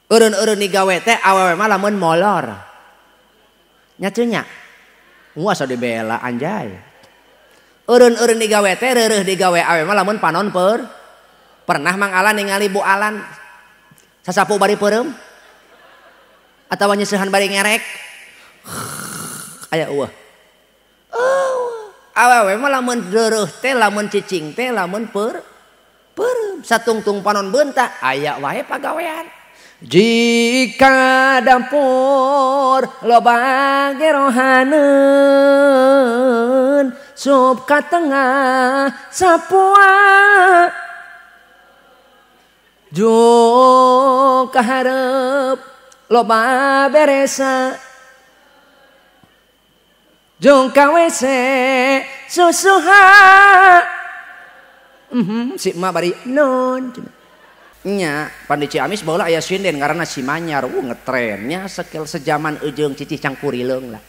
Eureun-eureun digawe teh awewe mah lamun molor. Nya teu nya? Asa dibela anjay. Eureun-eureun digawe teh reureuh digawe awewe mah lamun panon pernah Mang Alan ningali Bu Alan sasapu bari peureum? Atawa nyeusehan bari ngerek? Aya eueuh. Awewe mah lamun reureuh teh lamun cicing teh lamun peureum satungtung panon beunta aya wae pagawean. Jika dapur loba gerohaneun sup ka tengah sapua juk ka hareup loba beresa juk ka WC susuha si emak bari non nya pandi Ciamis baheula aya sinden ngaranna si Manyar ngetrennya sekel sejaman ejeung cicih cangkurileung lah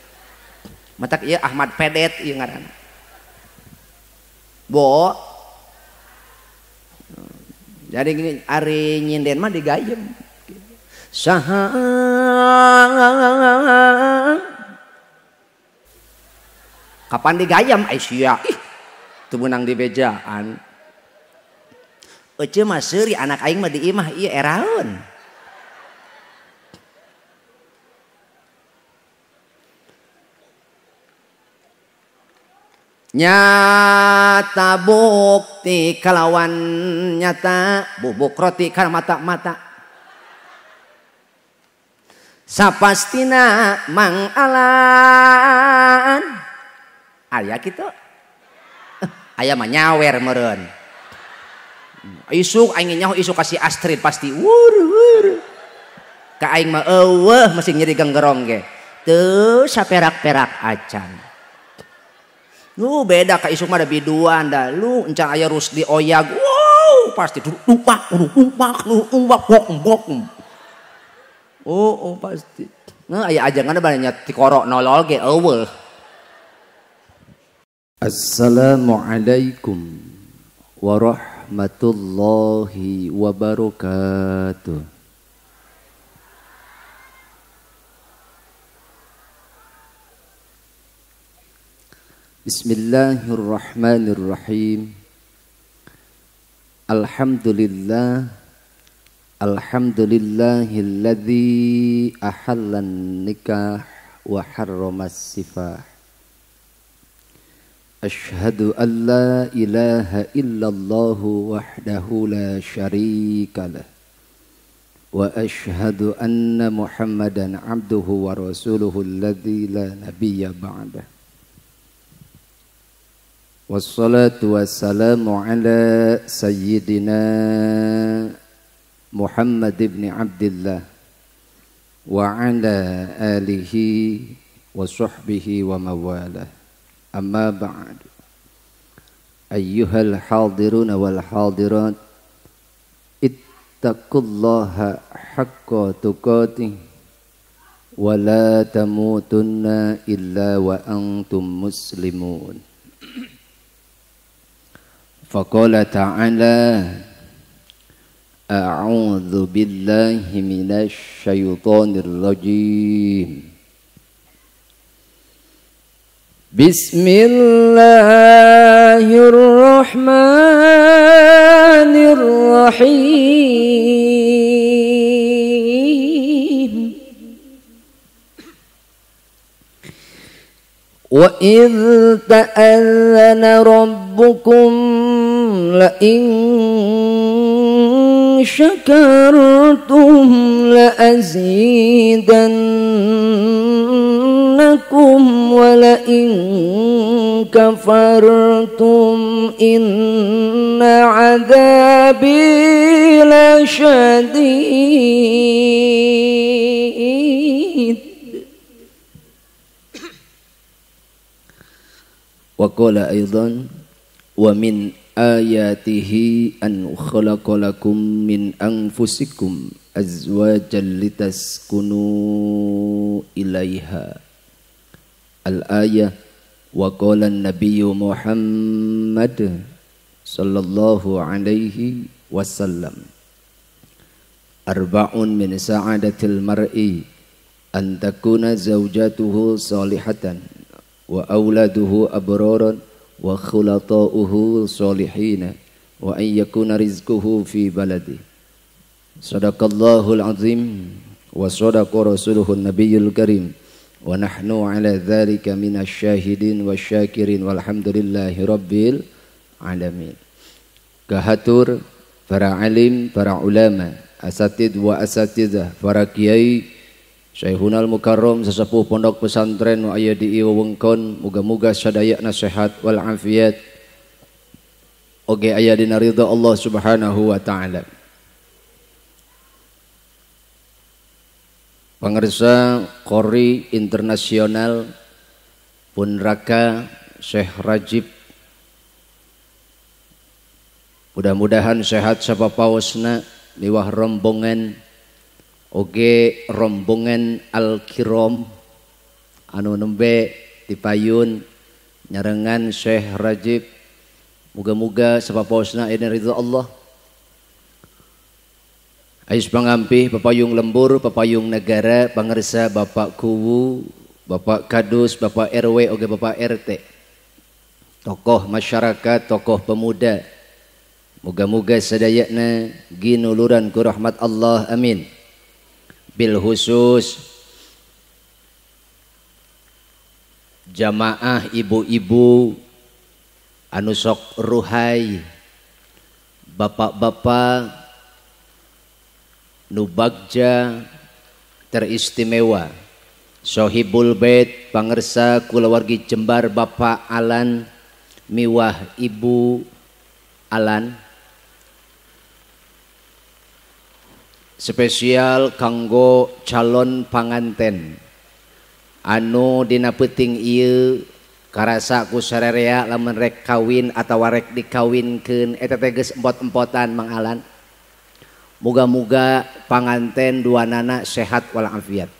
matak ieu Ahmad Pedet ieu ngaranna Bo jadi gini ari nyinden mah digayem saha kapan digayem Aisyah ih teu meunang dibejaan. Ece mah seuri anak aing mah di imah ieu eraeun. Nyata bukti kalawan nyata bubuk roti kana mata-mata. Sapastina Mang Alan. Aya kitu. Aya mah nyawer meureun. Isuk aing nyaho isuk kasih Astrid pasti wur ka aing mah eueuh masih nyeri genggerong ge teu saperak-perak acan lu beda ka isuk mah da biduan da lu encan aya Rusdi Oyag wow pasti umpak oh pasti nah aya ajangan banyak ti korok nolol ge eueuh. Assalamualaikum warahmatullahi wabarakatuh. Bismillahirrahmanirrahim. Alhamdulillah alhamdulillahilladzi ahallan nikah wa harramas sifah. Ashhadu an la ilaha illallah wahdahu la syarika lah wa ashhadu anna Muhammadan abduhu wa rasuluhu alladzi la nabiyya ba'dah. Wassalatu wassalamu ala sayyidina Muhammad ibn Abdillah wa ala alihi wa sahbihi wa mawalah. Amma ba'd. Ayyuhal hadirun wal hadirat ittaqullaha haqqa tuqatih wa la tamutunna illa wa antum muslimun. Faqala ta'ala a'udzu billahi minasy syaithanir rajim. Bismillahirrahmanirrahim. Wa idh ta'adzana rabbukum la in syakartum la azidannakum wa la in kafartum inna adzabi lasyadid. Wa qala aidan wa min ayatihi an khalaqa lakum min anfusikum azwajan litaskunu ilaiha. Al-ayah. Wa qala an-nabiyyu Muhammad sallallahu alaihi wasallam arba'un min sa'adatil mar'i an takuna zawjatuhu salihatan wa auladuhu abraran wa khulata'uhu salihina wa an yakuna rizquhu fi baladi. Sadaqallahul azim wa sadaqa rasuluhun nabiyul karim wa nahnu ala dzalika minasy syahidin wasyakirin walhamdulillahi rabbil alamin. Kahatur para alim, para ulama, asatid wa asatidzah, para kiai Syekhunal Mukarram sesepuh pondok pesantren wa aya di wewengkon, muga-muga sadayana sehat wal afiat oge aya dina ridha Allah Subhanahu wa taala. Pangarsa Qori Internasional Punraka Syekh Rajib, mudah-mudahan sehat sapapaosna miwah rombongan oge rombongan Al-Kiram anu nembe dipayun nyarengan Syekh Rajib, muga-muga sapapaosna ina ridha Allah. Ais pangampih papayung lembur, papayung negara, pangarsa Bapak Kuwu, Bapak Kadus, Bapak RW oge Bapak RT, tokoh masyarakat, tokoh pemuda, muga-muga sadayana ginuluran ku rahmat Allah, amin. Bil khusus jamaah ibu-ibu anu sok ruhai, bapak-bapak nu bagja teristimewa, Sohibul Bait pangersa kulawargi Jembar Bapak Alan miwah Ibu Alan, spesial kanggo calon panganten anu dina peuting ieu karasa ku sarerea lamun rek kawin atawa rek dikawinkeun eta teh geus empot-empotan Mang Alan. Muga-muga panganten duanana sehat walafiat.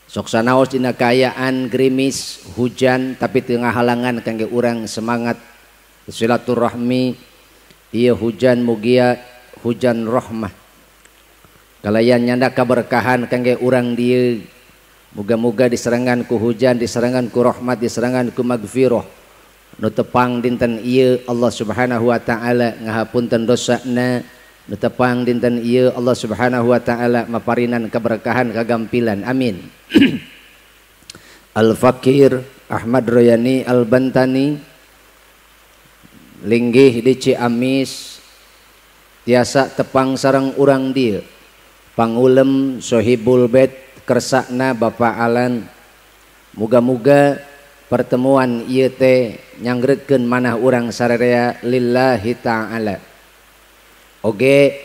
Sok sanaos dina kaayaan gerimis hujan tapi teu ngahalangan kangge urang semangat silaturahmi. Ieu hujan mugia hujan rahmah. Kalayan nyanda kaberkahan kangge urang dieu. Muga-muga diserangan ku hujan, diserangan ku rahmat, diserangan ku magfirah. Nu tepang dinten ieu Allah Subhanahu wa taala ngahapunten dosana. Nu tepang dinten ieu Allah Subhanahu wa taala maparinan kaberkahan kagampilan, amin. Al-Fakir Ahmad Royani Al-Bantani linggih di Ciamis tiasa tepang sareng urang dieu. Pangulem Sohibul Bait kersakna Bapak Alan, muga-muga pertemuan ieu teh nyangreutkeun manah urang sarerea lillahi ta'ala. Oge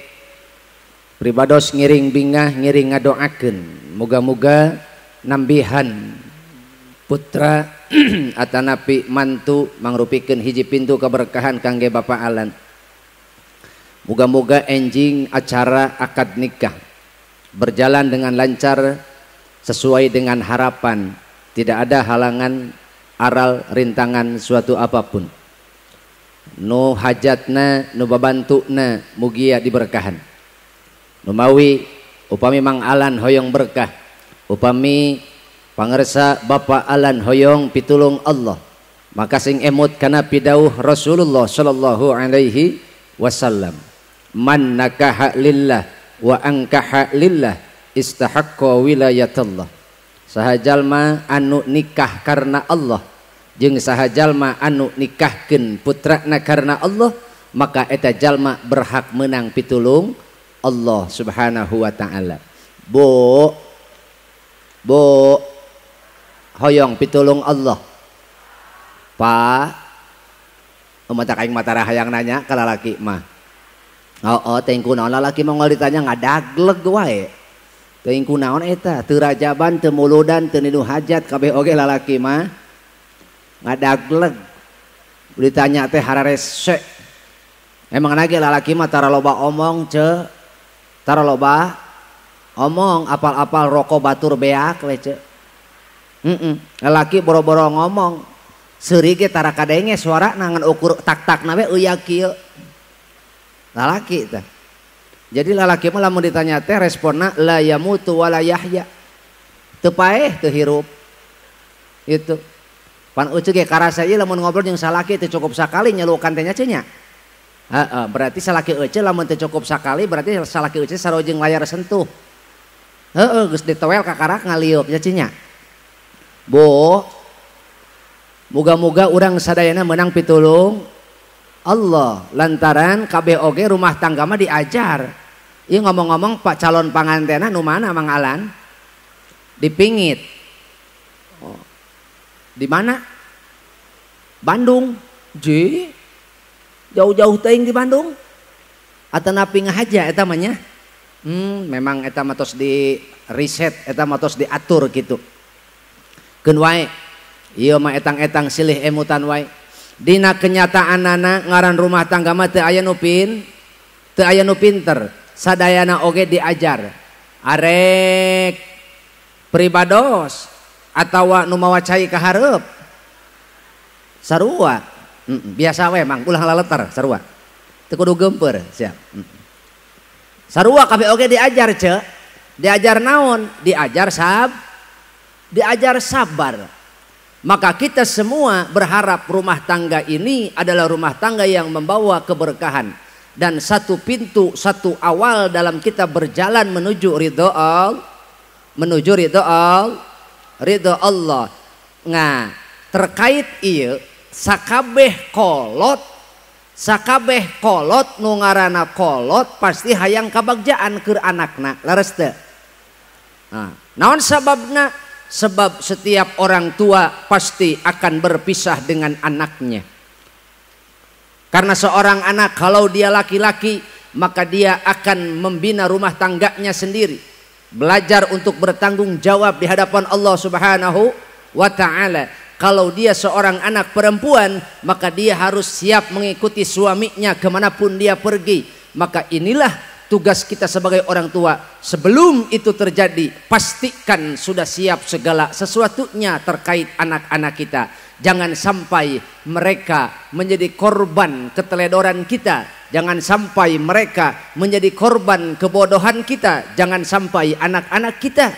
pribados ngiring bingah ngiring ngadoakeun muga-muga nambihan putra atanapi mantu mangrupikeun hiji pintu keberkahan kangge Bapak Alan. Muga-muga enjing acara akad nikah berjalan dengan lancar sesuai dengan harapan, tidak ada halangan aral rintangan suatu apapun. Nu hajatna nu babantuna mugia diberkahan. Nu mawi upami Mang Alan hoyong berkah, upami pangersa Bapak Alan hoyong pitulung Allah, maka sing emut kana pidauh Rasulullah sallallahu alaihi wasallam, man nakaha lillah wa angkaha lillah istahaqqa wilayatallah. Saha jalma anu nikah karena Allah jeung saha jalma anu nikahkeun putrana karena Allah, maka eta jalma berhak menang pitulung Allah Subhanahu wa taala. Bo hoyong pitulung Allah. Pa mata kaing mata hayang nanya ka lalaki mah. Oh, teuing kunaon lalaki mongol ditanya ngadagleg wae. Teuing kunaon eta, teu rajaban, teu muludan, teu nidu hajat, kabeh oge lalaki mah ngadagleg. Ditanya teh hararese. Emang nage lalaki mah tara loba omong ce, tara loba omong, apal-apal rokok batur beak we ce. Lalaki boro-boro ngomong, seuri ge tara kadenge suara nangan ukur tak-tak nawe euyak kieu. Lalaki teh Jadi lalaki mah lamun ditanya teh responna la yamutu wala yahya. Teu paeh teu hirup. Itu. Pan uceuk ge karasa ieu lamun ngobrol jeung salaki teu cukup sakali nyalukan teh nya cenah. Heeh, berarti salaki euceul lamun teu cukup sakali berarti salaki euceul sarojeng layar sentuh. Heeh, geus ditowel ka karak ngalieup nya cenah. Bu, moga-moga urang sadayana menang pitulung Allah lantaran kabeh oge rumah tangga mah diajar. Ieu ngomong-ngomong Pak calon pangantena nu mana Mang Alan? Dipingit. Oh. Di mana? Bandung. Ji. Jauh-jauh teuing di Bandung. Atuh napi ngahaja eta mah nya. Memang eta mah tos di riset, eta mah tos diatur kitu. Keun wae. Ieu mah etang-etang silih emutan wae. Dina kenyataanana ngaran rumah tangga mah teu aya nu pinter. Sadayana oge diajar. Arek pribados atawa nu mawa cai ka hareup. Sarua. Biasa we Mang ulah laleter sarua. Teu kudu gempeur siap. Sarua kabeh oge diajar ce. Diajar naon? Diajar sabar. Maka kita semua berharap rumah tangga ini adalah rumah tangga yang membawa keberkahan. Dan satu pintu, satu awal dalam kita berjalan menuju ridho Allah. Nah, terkait ieu sakabeh kolot nu ngaranna kolot pasti hayang kabagjaan keur anakna. Leres teu? Nah, naon sababna? Sebab setiap orang tua pasti akan berpisah dengan anaknya. Karena seorang anak kalau dia laki-laki maka dia akan membina rumah tangganya sendiri. Belajar untuk bertanggung jawab di hadapan Allah Subhanahu wa ta'ala. Kalau dia seorang anak perempuan maka dia harus siap mengikuti suaminya kemanapun dia pergi. Maka inilah tugas kita sebagai orang tua. Sebelum itu terjadi pastikan sudah siap segala sesuatunya terkait anak-anak kita. Jangan sampai mereka menjadi korban keteledoran kita. Jangan sampai mereka menjadi korban kebodohan kita. Jangan sampai anak-anak kita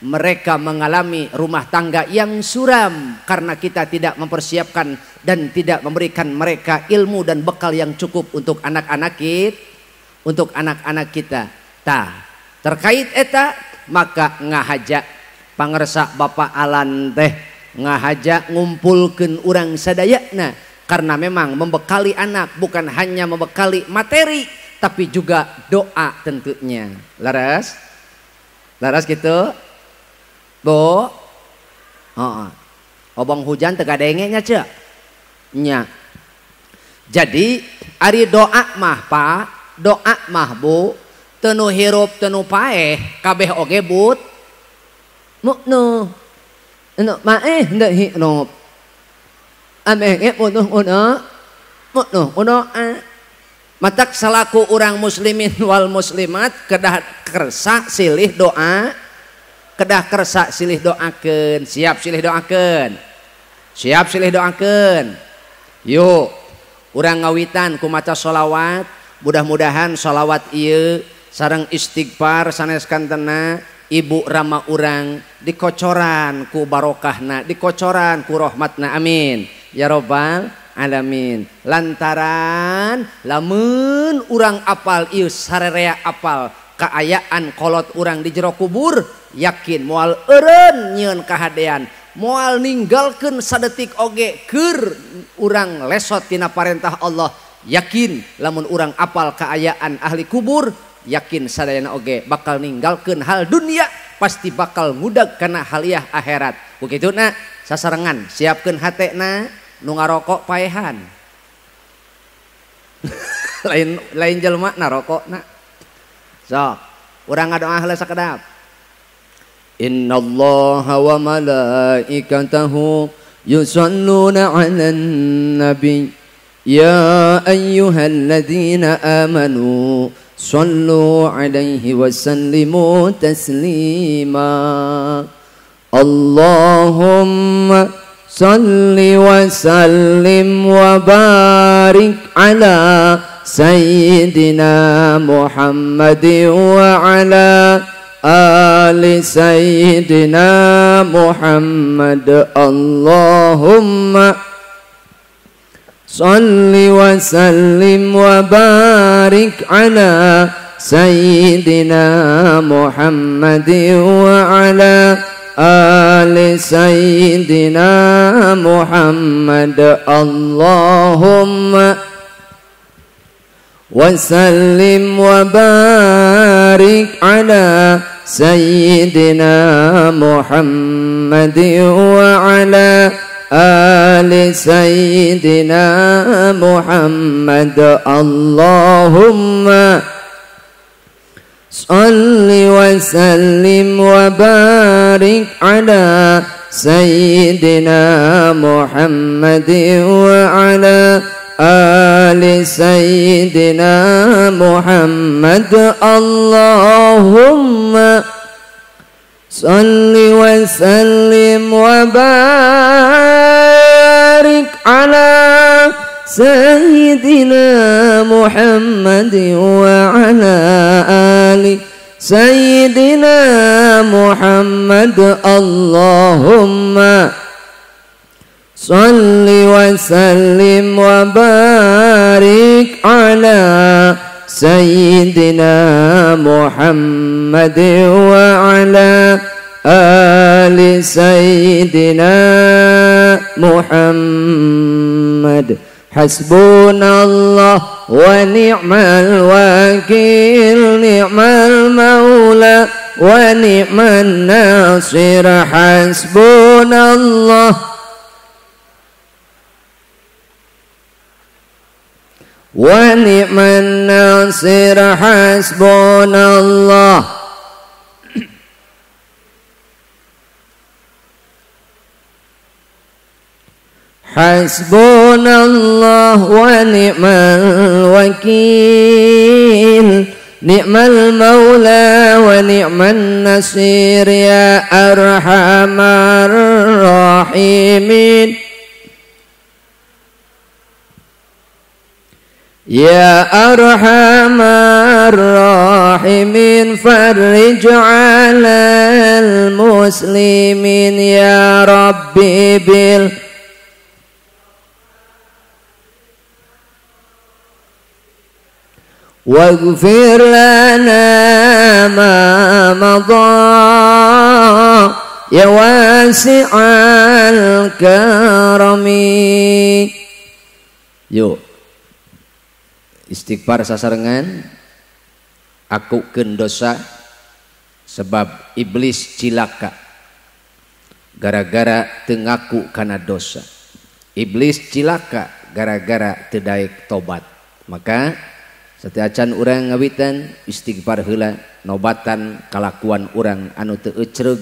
mereka mengalami rumah tangga yang suram karena kita tidak mempersiapkan dan tidak memberikan mereka ilmu dan bekal yang cukup untuk anak-anak kita. Terkait eta maka ngahaja pangersa Bapak Alan teh ngahaja ngumpulkeun urang sadayana karena memang membekali anak bukan hanya membekali materi tapi juga doa tentunya. Laras gitu Bu. Obong hujan teu kadenge nya ce nya. Jadi ari doa mah Pak, doa mah Bu teu hirup teu paeh kabeh oge but muknu anu maeh henteu hirup ameh ge muknu matak salaku urang muslimin wal muslimat kedah kersa silih doakeun siap silih doakeun yuk urang ngawitan ku maca sholawat. Mudah-mudahan sholawat ieu sareng istighfar sanes kantena ibu rama urang dikocoran ku barokahna, dikocoran ku rahmatna, amin ya robbal alamin. Lantaran lamun urang apal ieu sarerea apal kaayaan kolot urang di jero kubur, yakin moal eureun nyieun kahadean, moal ninggalkeun sadetik oge keur urang lesot tina parentah Allah. Yakin lamun urang apal kaayaan ahli kubur, yakin sadayana oge bakal ninggalkeun hal dunia, pasti bakal ngudag kana haliah akhirat. Begituna sasarengan siapkeun hatena nu ngarokok paehan. lain jelema narokokna. So, urang ngadoa heula sakedap. Innallaha wa malaikatahu yusholluna 'alan nabi. Ya ayyuhalladzina amanu sallu alaihi wa sallimu taslima. Allahumma salli wa sallim wa barik ala سيدنا محمد وعلى آل سيدنا محمد اللهم صل وسلم وبارك على سيدنا محمد وعلى آل سيدنا محمد اللهم وسلم وبارك على سيدنا محمد وعلى آل سيدنا محمد اللهم صل وسلم وبارك على سيدنا محمد وعلى آل سيدنا محمد اللهم صل وسلم وبارك على سيدنا محمد وعلى آل سيدنا محمد اللهم صل وسلم وبارك على سيدنا محمد وعلى آل سيدنا محمد حسبنا الله ونعم الوكيل نعم المولى ونعم الناصر حسبنا الله ونعم الناصر حسبنا الله حسبنا الله ونعم الوكيل نعم المولى ونعم النصير يا أرحم الراحمين يا أرحم الراحمين فرج على المسلمين يا ربي واغفر لنا ما مضى يا واسع الكرم. Yuk istighfar sasarengan akukeun dosa sebab iblis cilaka gara-gara teu ngaku kana dosa. Iblis cilaka gara-gara teu daek tobat. Maka setiacan urang ngawitan istighfar heula nobatan kalakuan urang anu teu ecreug,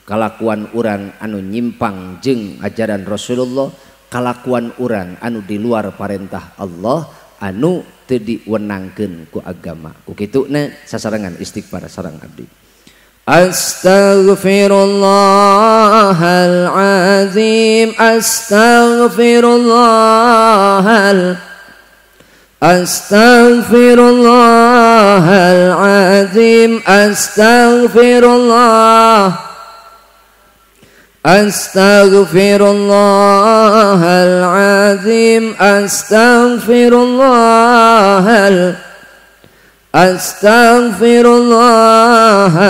kalakuan urang anu nyimpang jeung ajaran Rasulullah, kalakuan urang anu di luar parentah Allah anu teu diwenangkeun ku agama. Ku kituna sasarangan istighfar sareng abdi. Astaghfirullahal azim Astaghfirullahal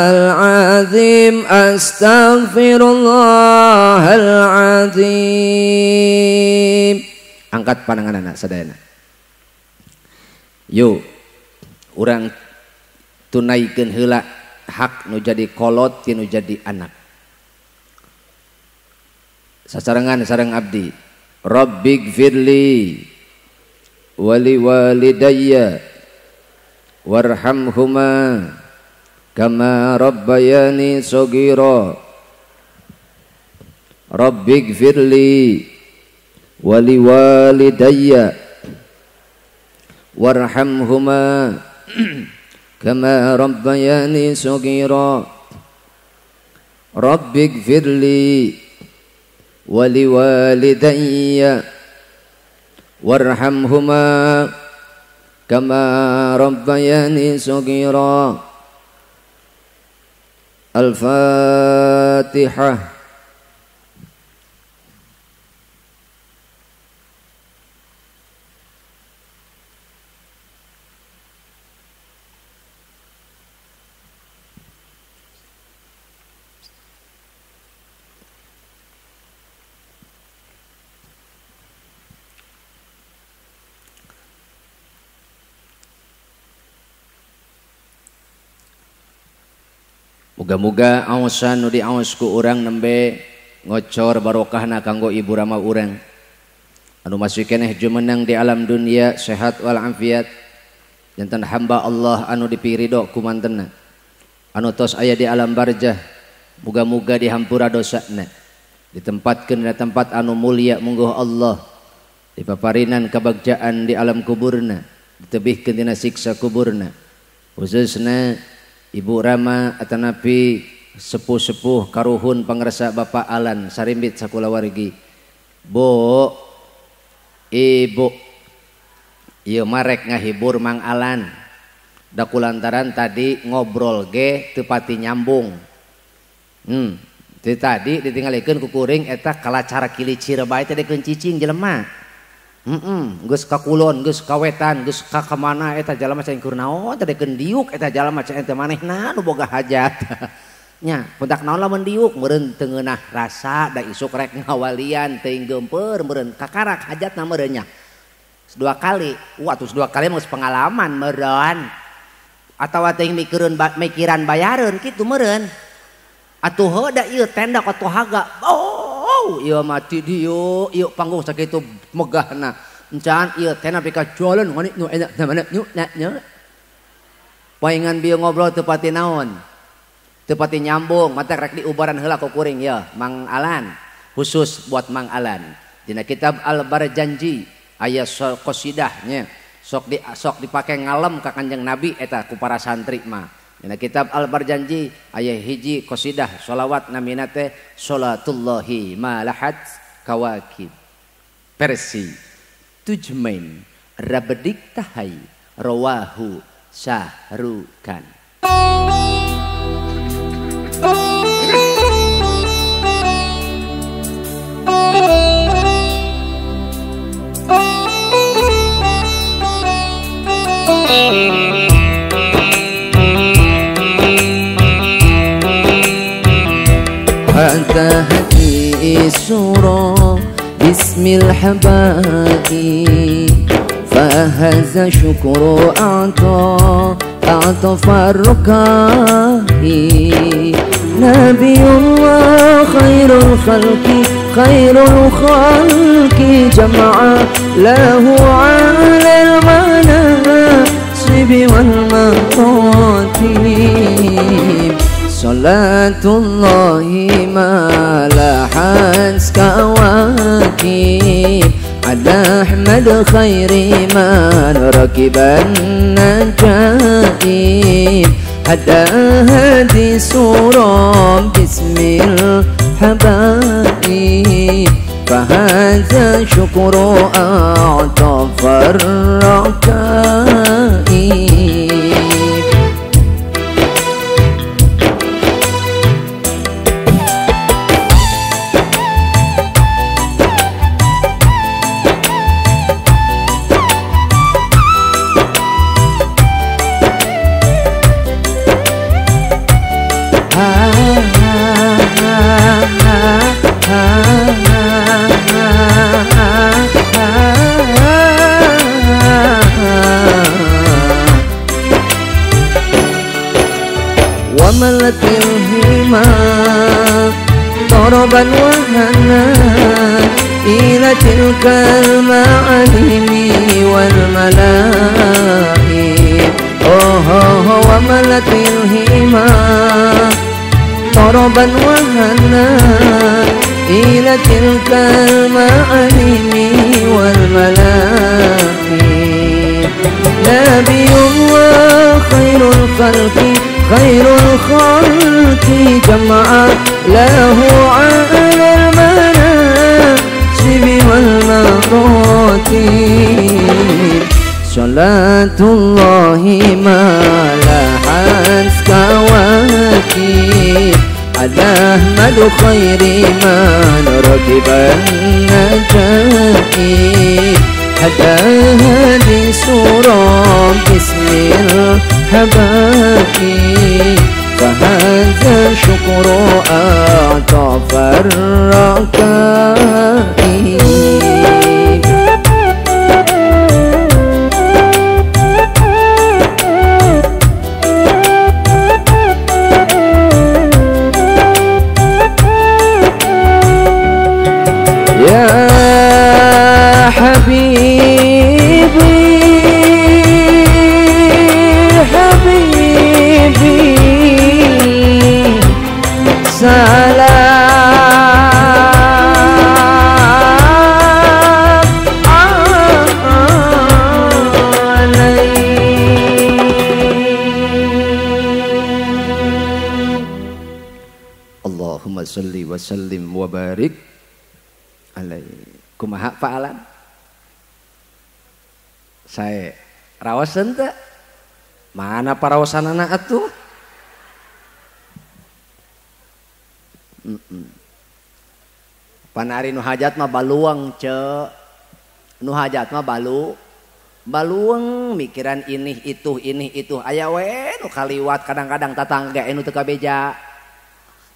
azim Astaghfirullahal azim. Angkat pandangan anak sadayana. Yuk urang tunaikeun heula hak nu jadi kolot ti nu jadi anak. Sasarangan sareng abdi. Rabbighfirli wali walidayya warhamhuma kama rabbayani shaghira. Rabbighfirli wali walidayya warhamhuma kama rabbayani shaghira. Rabbighfirli wali walidayya warhamhuma كما ربياني صغيرا. الفاتحة. Muga-muga aosan nu diaos ku urang nembe ngocor barokahna kanggo ibu rama urang. Anu masih keneh jumenang di alam dunia sehat wal afiat. Janten hamba Allah anu dipiridho ku mantenna. Anu tos aya di alam barzah muga-muga dihampura dosana. Ditempatkeun di tempat anu mulia mungguh Allah. Dipaparinan kabagjaan di alam kuburna. Ditebihkeun dina siksa kuburna. Khususna Ibu Rama atanapi sepuh-sepuh karuhun pangresa Bapak Alan sarimbit sakulawargi. Bu, Ibu, ieu marek ngahibur Mang Alan. Da kulantaran tadi ngobrol ge teu pati nyambung. Tadi ditinggalikeun ku kuring eta kalacara kilicir bae teh dekeun cicing jelema. Geus ka kulon, geus ka wetan, geus ka kamana eta jalema cai keur naon teh dekeun diuk eta jalema cai teh manehna nu boga hajat. Nya, puntak naon lamun diuk meureun teu ngeunah rasa da isuk rek ngawalian teuing geumpeur meureun kakarak hajatna meureun nya. Dua kali, atuh dua kali geus pengalaman meureun. Atawa teuing mikiran bayareun kitu meureun. Atuh heuh da ieu tenda ka tohaga. Ieu mati dieu, ieu panggung sakitu megahna. Encan ieu teh nepi ka jualan ngani nu eta teh mana nya. Paingan bieu ngobrol teu pati naon. Teu pati nyambung, mata rek diubaran heula ku kuring ya, Mang Alan. Khusus buat Mang Alan. Dina kitab Al-Barjanji aya qasidah nya. Sok dipake ngalem ka Kanjeng Nabi eta ku para santri mah. Dina kitab Al-Barjanji aya hiji qasidah sholawat namina teh sholatullahi malahat kawakib. Versi Tujmain Rabedik Tahai Rawahu Syahrukan. Hati surah bismil habaib fahaza syukru a'ta farrukahi Nabiullah khairul khalqi jama'a lahu 'alal manasibi wal maqatib Salatullahi malahat kawakib Ala Ahmad khairi man rakiban najaib Hada hadi surah bismil habaib Fahaza syukru a'ta farrakaib Wamalatil hima Taraban wahana Ila tilkal ma'alimi wal malaib Wamalatil hima Taraban wahana Ila tilkal ma'alimi wal malaib Nabiullah khairul khalqi jama'a lahu 'alal manasibi wal maqatib Salat rahmatullahi malahat kawakib Al-Ahmadu khairi man rakiban najaib Hadaha surah bismil habaib Fahadha syukru a'tafar rakaib Ya Habibi Habibi salam Allahumma salli wa sallim wa barik alaihi. Kumaha fa'alan? Saya rawasan teh? Mana parawasanana atuh? Panari nu hajat mah baluang ce. Nu hajat mah baluang mikiran ini itu aya we nu kaliwat kadang-kadang tatangga anu teu kabeja.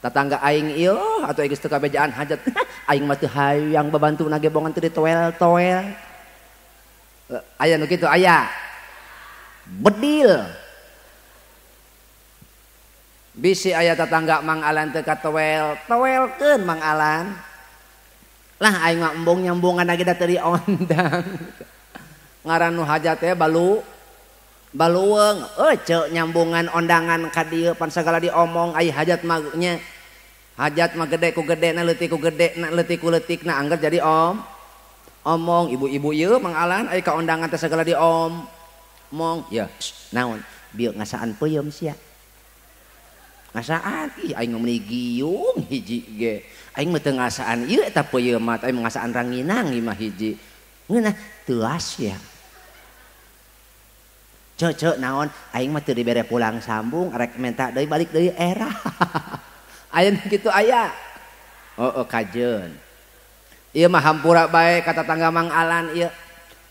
Tatangga aing ieu atuh geus teu kabejaan hajat. Aing mah teu hayang babantu nage bongan teu ditoel-toel. Aya nu kitu aya. Bedil. Bisi aya tatangga Mang Alan teu katoel-toelkeun Mang Alan. Lah aing mah embong nyambungan lagi da teu diondang. Ngaran nu hajat teh baluweung. Ceuk nyambungan ondangan ka dieu pan sagala diomong ai hajat mah nya. Hajat mah gede ku gedena leutik ku gedena leutik ku leutikna angger jadi omong ibu-ibu ieu Mang Alan ai ka ondangan teh sagala diomong. Ya, naon? Bieu ngasaan peuyeum sia. Ngasaan ih aing meuni giung hiji ge. Aing mah teu ngasaan ieu eta peuyeum mah aing ngasaan ranginang ieu mah hiji. Ngeunah teuas ya. Cek naon aing mah teu dibere pulang sambung rek menta deui balik deui era. Aya kitu aya. Oh kajeun. Ieu mah hampura bae kata tangga Mang Alan ieu.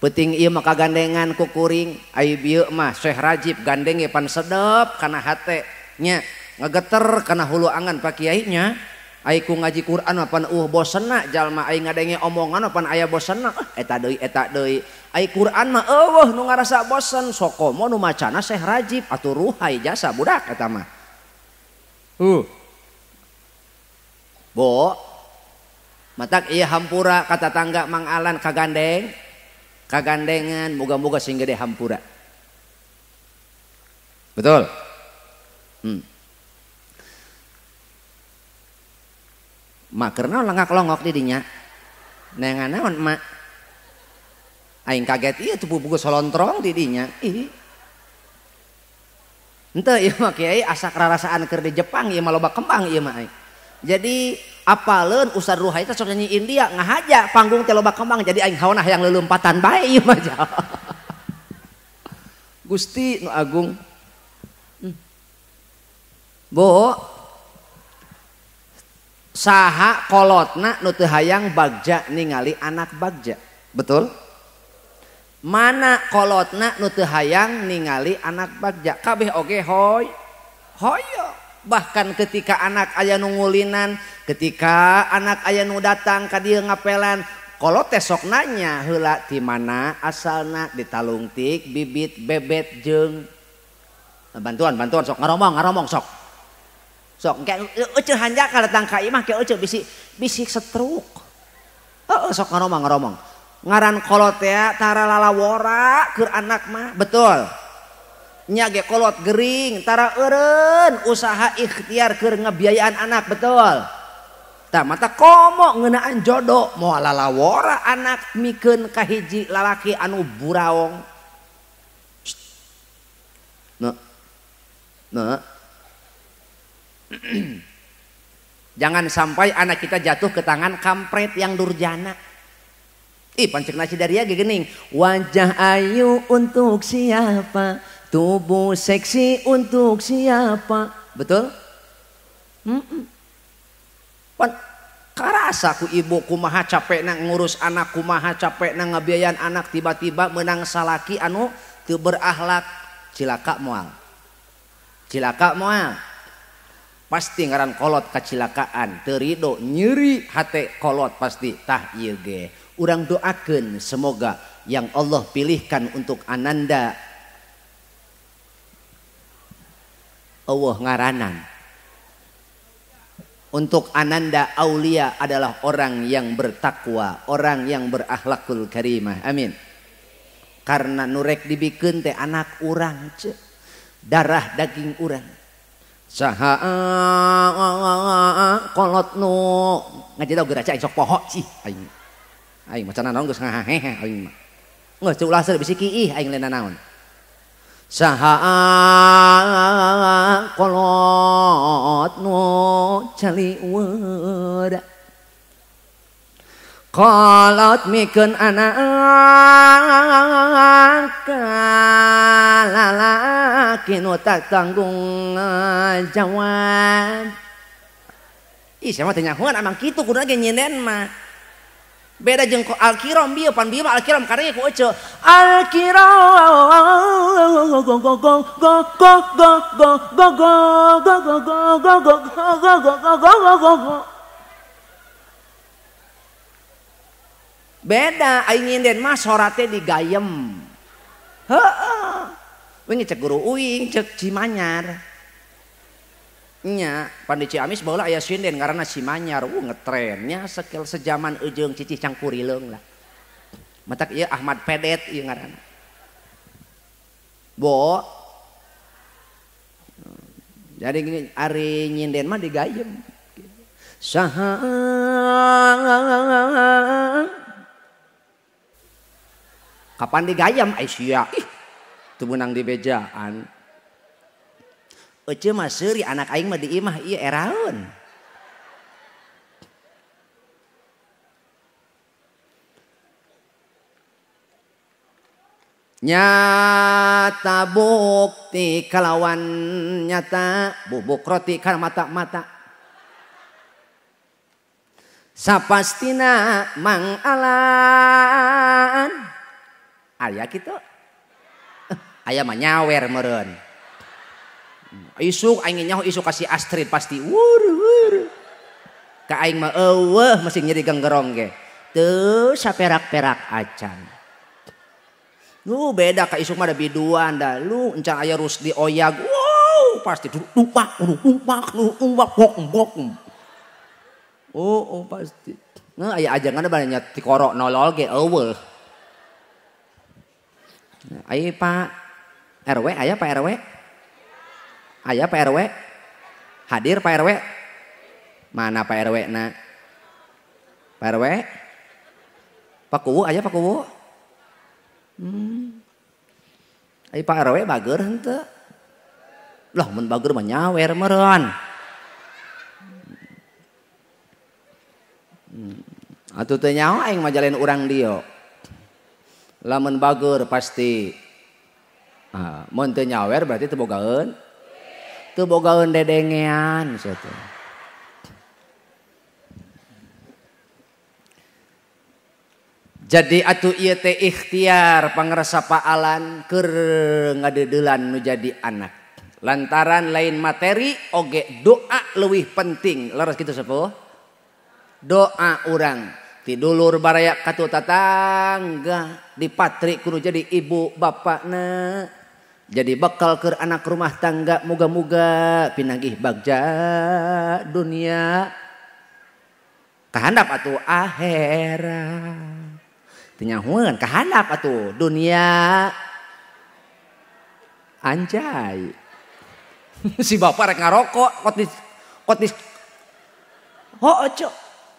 Peuting ieu mah kagandengan ku kuring. Ai bieu mah Syekh Rajib gandeng ge pan sedep kana hate nya. Ngageter kana hulu angan pak kiai nya. Ai ku ngaji Quran mah pan bosenna jalma ai ngadenge omongan pan aya bosenna. Eta deui. Ai Quran mah eueuh nu ngarasa bosen sokomo nu macana Syekh Rajib atuh ruhai jasa budak eta mah. Bo matak ieu hampura kata tangga Mang Alan kagandengan moga-moga sing gede hampura. Betul? Mak keur naon langak-longok di dinya? Nengan naon mak? Aing kaget ieu teu buku solontrong di dinya. Ih. Henteu ieu mah kiai asa rarasaan keur di Jepang ieu mah loba kembang ieu mah. Jadi apaleun Ustaz Ruhai teh sok nyanyi India ngahaja panggung teh loba kembang jadi aing haona hayang leuleupatan bae ieu mah. Gusti nu agung. Bo saha kolotna nu teu hayang bagja ningali anak bagja. Betul? Mana kolotna nu teu hayang ningali anak bagja? Kabeh oge hoyo. Bahkan ketika anak aya nu ngulinan, ketika anak aya nu datang ka dieu ngapelan, kolot teh sok nanya heula ti mana asalna ditalungtik bibit bebet jeung bantuan sok ngaromong sok. Sok engke euceuh hanjaka datang ka imah ke euceuh bisik setruk. Sok ngaromong. Ngaran kolot teh tara lalawora keur anak mah, betul. Nya ge kolot gering tara eureun usaha ikhtiar keur ngabiayaan anak, betul. Tah mata komo ngeunaan jodoh moal lalawora anak mikeun ka hiji lalaki anu buraong. Jangan sampai anak kita jatuh ke tangan kampret yang durjana. Ih pancek nasi dari ya gening. Wajah ayu untuk siapa? Tubuh seksi untuk siapa? Betul? Pan karasa ku ibu kumaha capek nang ngurus anak, kumaha capek nang ngabiayan anak, tiba-tiba menang salaki anu teu berakhlak, cilaka moal. Cilaka moal. Pasti ngaran kolot kacilakaan, teu rido nyeri hate kolot pasti tah ieu ge. Urang doakeun semoga yang Allah pilihkan untuk Ananda Allah ngaranan. Untuk Ananda Aulia adalah orang yang bertakwa, orang yang berakhlakul karimah. Amin. Karena nurek dibikeun teh anak urang ce. Darah daging urang. Saha kolot nu ngajeda geura cai sok poho cih aing. Aing macana naon geus ngahehe aing mah. Geus ulah seur bisi ih aing lain naon. Saha kolot nu caliweuda. Kolot mikeun anak lalaki nu tak tanggung jawab. Ih sama teh nyahoan amang kitu kudu ge nyinden mah. Beda jeung Al-Kiram bieu pan bieu mah Al-Kiram karya ku ece Al-Kiram beda aing nyinden mah sorate digayem. Heeh. Wingi cek guru uing cek Cimanyar. Nya pan di Ciamis baheula aya sinden ngaranna Cimanyar. Ngetrennya sekel sejaman ejeung Cicih Cangkurileung lah. Matak ieu Ahmad Pedet ieu ngaranna. Bo. Jadi gini ari nyinden mah digayem. Saha kapan digayam Aisyah ih teu meunang di bejaan. Ece mah seuri anak aing mah di imah ieu eraun. Nyata bukti kalawan nyata bubuk roti kana mata-mata. Sapastina Mang Alan. Aya kitu. Aya mah nyawer meureun. Isuk aing nyaho isuk kasih Astrid pasti wur. Ka aing mah eueuh masih nyeri ganggerong ge. Teu saperak-perak acan. Lu beda ka isuk mah ada biduan dah. Lu encan aya Rusdi Oyag. Wow, pasti dupak. Oh pasti. Nah aya ajangan banyak ti korok nolol ge eueuh. Aya Pak RW, aya Pak RW? Aya Pak RW? Hadir Pak RW? Mana Pak RW na? Pak RW? Pak Kuwu aya Pak Kuwu? Aya Pak RW bager henteu? Lah mun bager mah nyawer meureun. Atuh teu nyaho aing mah jalen urang dieu. Lamun bager pasti. Mun teu nyawer berarti teu bogaeun. Teu bogaeun dedengean satu. Jadi atuh ieu teh ikhtiar pangrasa paalan keur ngadeudelan nu jadi anak. Lantaran lain materi oge doa leuwih penting. Leres kitu sepuh. Doa urang ti dulur baraya katu tatangga dipatri kudu jadi ibu bapakna. Jadi bekal ke anak rumah tangga moga-moga pinanggih bagja dunia kahandap atuh akhirat. Tinyahueun kahandap atuh dunia anjay. Si bapak rek ngarokok kotis ojo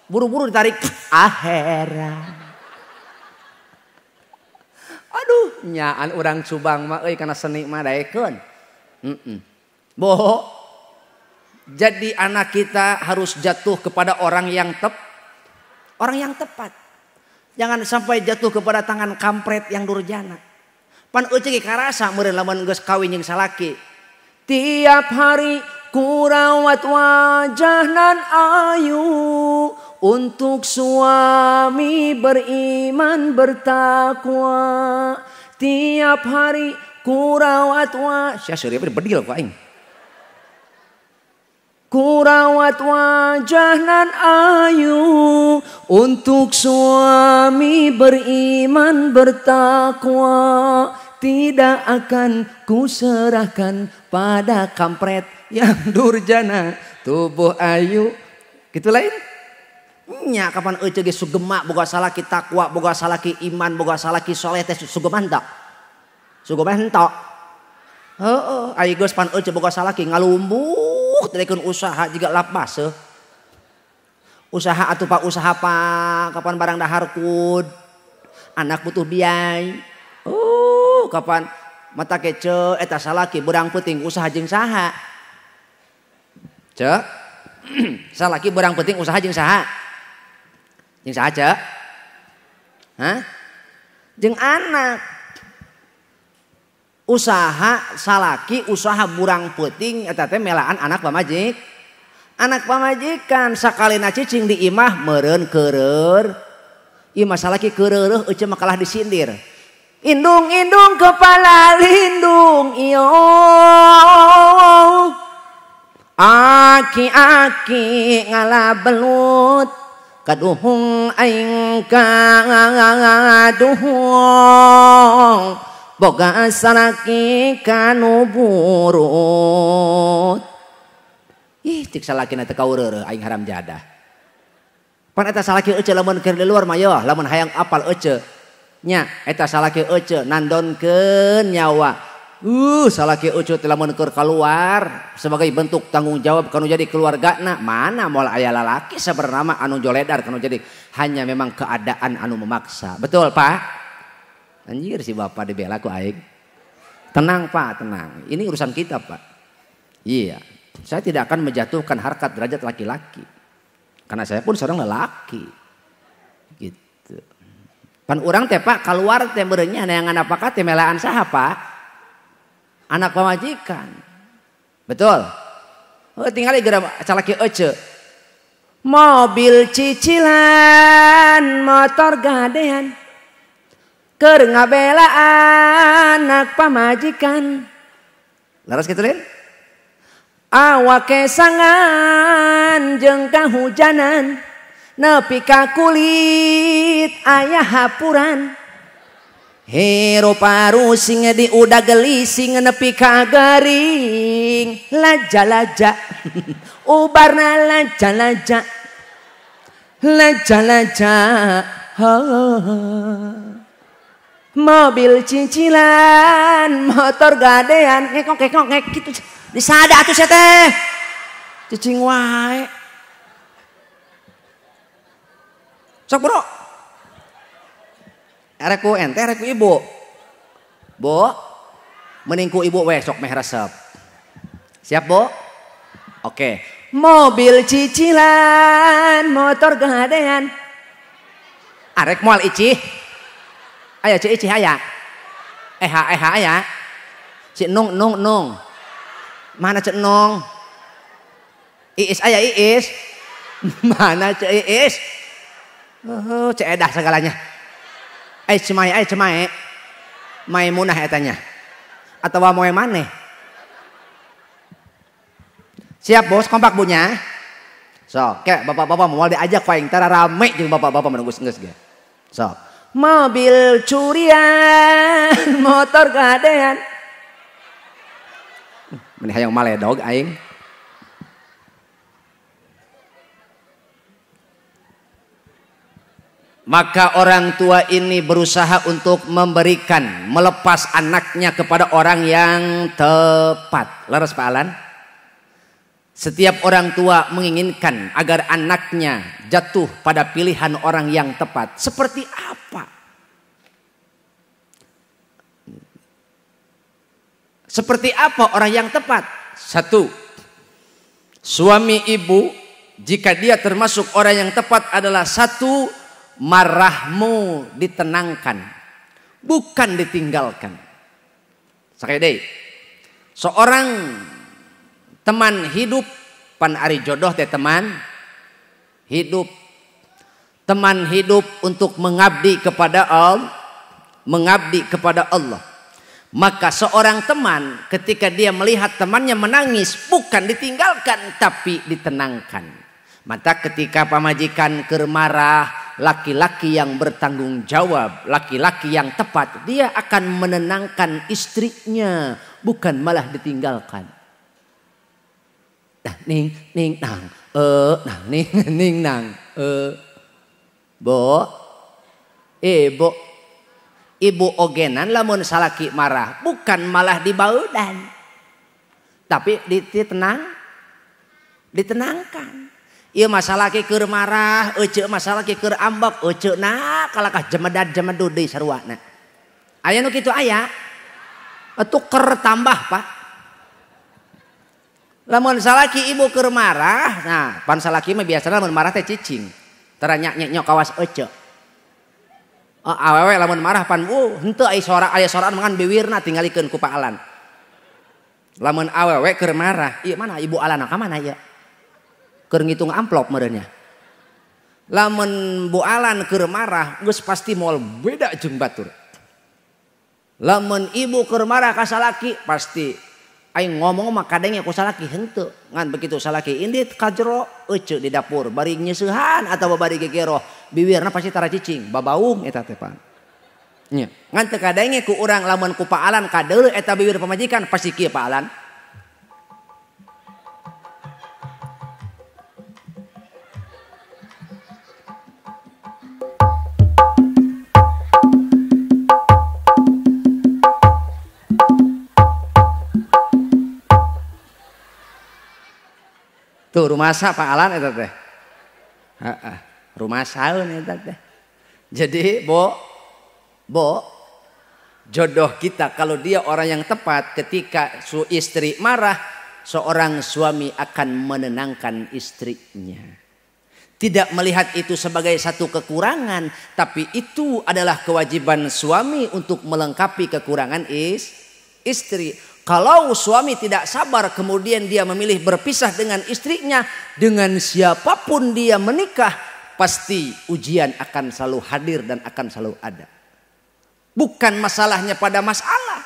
buru-buru ditarik akhirat. Aduh, nyaan orang Subang mah euy kana seni mah daekeun. Boh. Jadi anak kita harus jatuh kepada orang yang tepat. Jangan sampai jatuh kepada tangan kampret yang durjana. Pan euceuk karasa meureun lamun geus kawin jeung salaki. Tiap hari kurawat wajah nan ayu untuk suami beriman bertakwa. Tiap hari kurawat wajah. Sia seureum bedil ku aing. Kurawat wajah nan ayu untuk suami beriman bertakwa. Tidak akan kuserahkan pada kampret yang durjana tubuh ayu. Gitu lain. Nya kapan euceuk ge sugema boga salaki takwa, boga salaki iman, boga salaki soleh teh sugema henteu. Sugema henteu. Heeh, aya geus pan euceuk boga salaki ngalumbuh terikeun usaha jiga lapas. Usaha atuh Pak, usaha Pak, kapan barang dahar kud. Anak butuh biaya. Kapan mata kece eta salaki beurang peuting usaha jeung saha? Cek. Salaki beurang peuting usaha jeung saha? Jeung saha, Cek? Hah? Jeung anak. Usaha salaki, usaha burang peuting eta teh melaan anak pamajik. Anak pamajikan sakalina cicing di imah meureun keureur. Imah salaki keureuh euceuk mah kalah disindir. Indung-indung kepala lindung iyo. Aki-aki ngalabelut kaduhung aing kaduhung boga salaki kanu burut. Ih cik salakina teh kaureureureuh aing haram jadah. Pan eta salaki euceuk lamun keur di luar mah yeuh lamun hayang apal euceuk nya eta salaki euceuk nandonkeun nyawa. Salaki euceuk teh lamun keur kaluar sebagai bentuk tanggung jawab kanu jadi keluargana, mana moal aya lalaki sabernama anu joledar kanu jadi, hanya memang keadaan anu memaksa. Betul Pak? Anjir si bapak dibela ku aing. Tenang Pak, tenang. Ini urusan kita Pak. Iya, saya tidak akan menjatuhkan harkat derajat laki-laki. Karena saya pun seorang lelaki. Gitu. Pan urang teh Pak keluar teh meureun nya neangan apakah teh melaan saha Pak? Anak pamajikan. Betul. Tinggal geura calaki euceuk. Mobil cicilan, motor gadean. Keur ngabela anak pamajikan. Laras kitu lain? Awak kesangan jeung kahujanan nepi ka kulit aya hapuran. Hirup parusing di udah gelising nepi ka garing laja-laja. Ubarna laja-laja. Laja-laja. Mobil cicilan, motor gadean, ngekok gitu. Disada atuh sia teh. Cicing wae. Sok bro. Ereku ente, ereku ibu. Bu, meningku ibu we sok meh resep. Siap bu? Oke. Mobil cicilan, motor gadean. Arek moal icih. Aya cik icih aya. Eha aya. Cik nung. Mana cik nung? Iis aya iis. Mana cik iis? Cik edah segalanya. Cemai. Maimunah etanya. Atau moe maneh. Siap bos, kompak bunya. So, kayak bapak-bapak mau diajak paling tara rame jeung bapak-bapak menunggu geus ge. So, mobil curian, motor gadean. Meni hayang maledog aing. Maka orang tua ini berusaha untuk memberikan, melepas anaknya kepada orang yang tepat. Laras Pak Alan? Setiap orang tua menginginkan agar anaknya jatuh pada pilihan orang yang tepat. Seperti apa? Seperti apa orang yang tepat? Satu, suami ibu jika dia termasuk orang yang tepat adalah satu, marahmu ditenangkan, bukan ditinggalkan. Sekali deh, seorang teman hidup, pan ari jodoh teh teman hidup. Teman hidup untuk mengabdi kepada Allah, Maka seorang teman ketika dia melihat temannya menangis, bukan ditinggalkan tapi ditenangkan. Maka ketika pamajikan keur marah, laki-laki yang bertanggung jawab, laki-laki yang tepat, dia akan menenangkan istrinya, bukan malah ditinggalkan. Nah, ning nang, nang ning nang, Bo, ibu ogenan lamun salaki marah, bukan malah dibaudan, tapi ditenangkan. Ieu masalah ke keur marah, ece masalah ke keur ambak, ece na kalakah jemedad-jemedud deui saruana. Aya nu kitu aya. Atuh keur tambah, Pak. Lamun salaki ibu keur marah, nah pan salaki mah biasana lamun marah teh cicing. Tara nyok kawas ece. Awewe lamun marah pan henteu aya soraan mangan biwirna tingalikeun ku Pak Alan. Lamun awewe keur marah, ieu mana ibu Alana ka mana ieu? Keur ngitung amplop meureunnya. Lamun Bu Alan keur marah, geus pasti moal beda jeung batur. Lamun ibu keur marah ka salaki, pasti aing ngomong mah kadenge ku salaki henteu. Ngan begitu salaki indit ka jero, ece di dapur bari nyeusehan atawa bari gegero, biwirna pasti tara cicing, babaung eta teh Pan. Nya, ngan teu kadenge ku urang lamun ku Pak Alan kadeuleu eta biwir pamajikan pasti kieu Pak Alan. Tuh rumah sa Pak Alan eta teh. Rumah saeun eta teh. Jadi, Bo, jodoh kita kalau dia orang yang tepat ketika istri marah, seorang suami akan menenangkan istrinya. Tidak melihat itu sebagai satu kekurangan, tapi itu adalah kewajiban suami untuk melengkapi kekurangan istri. Kalau suami tidak sabar kemudian dia memilih berpisah dengan istrinya, dengan siapapun dia menikah, pasti ujian akan selalu hadir dan akan selalu ada. Bukan masalahnya pada masalah.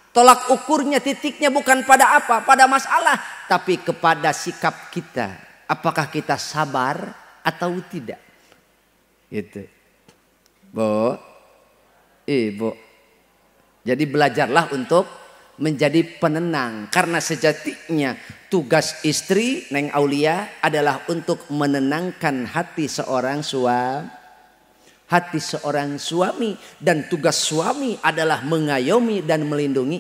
Tolak ukurnya titiknya bukan pada apa, pada masalah. Tapi kepada sikap kita. Apakah kita sabar atau tidak. Gitu. Bo, Ibu. Jadi belajarlah untuk menjadi penenang, karena sejatinya tugas istri Neng Aulia adalah untuk menenangkan hati seorang suami, dan tugas suami adalah mengayomi dan melindungi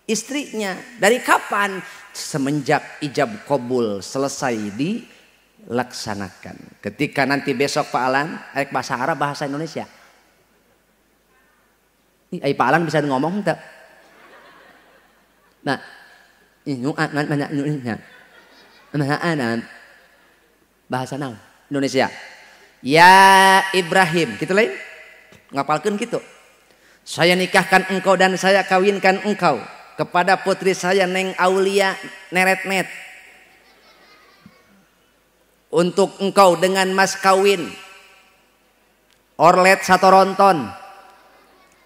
istrinya. Dari kapan? Semenjak ijab qabul selesai dilaksanakan. Ketika nanti besok Pak Alan, bahasa Arab bahasa Indonesia. Pak Alan bisa ngomong enggak? Nah, ini bahasa naon Indonesia. Ya Ibrahim, gitu lain. Ngapalkeun gitu. Saya nikahkan engkau dan saya kawinkan engkau kepada putri saya Neng Aulia Neretnet. Untuk engkau dengan mas kawin orlet satoronton,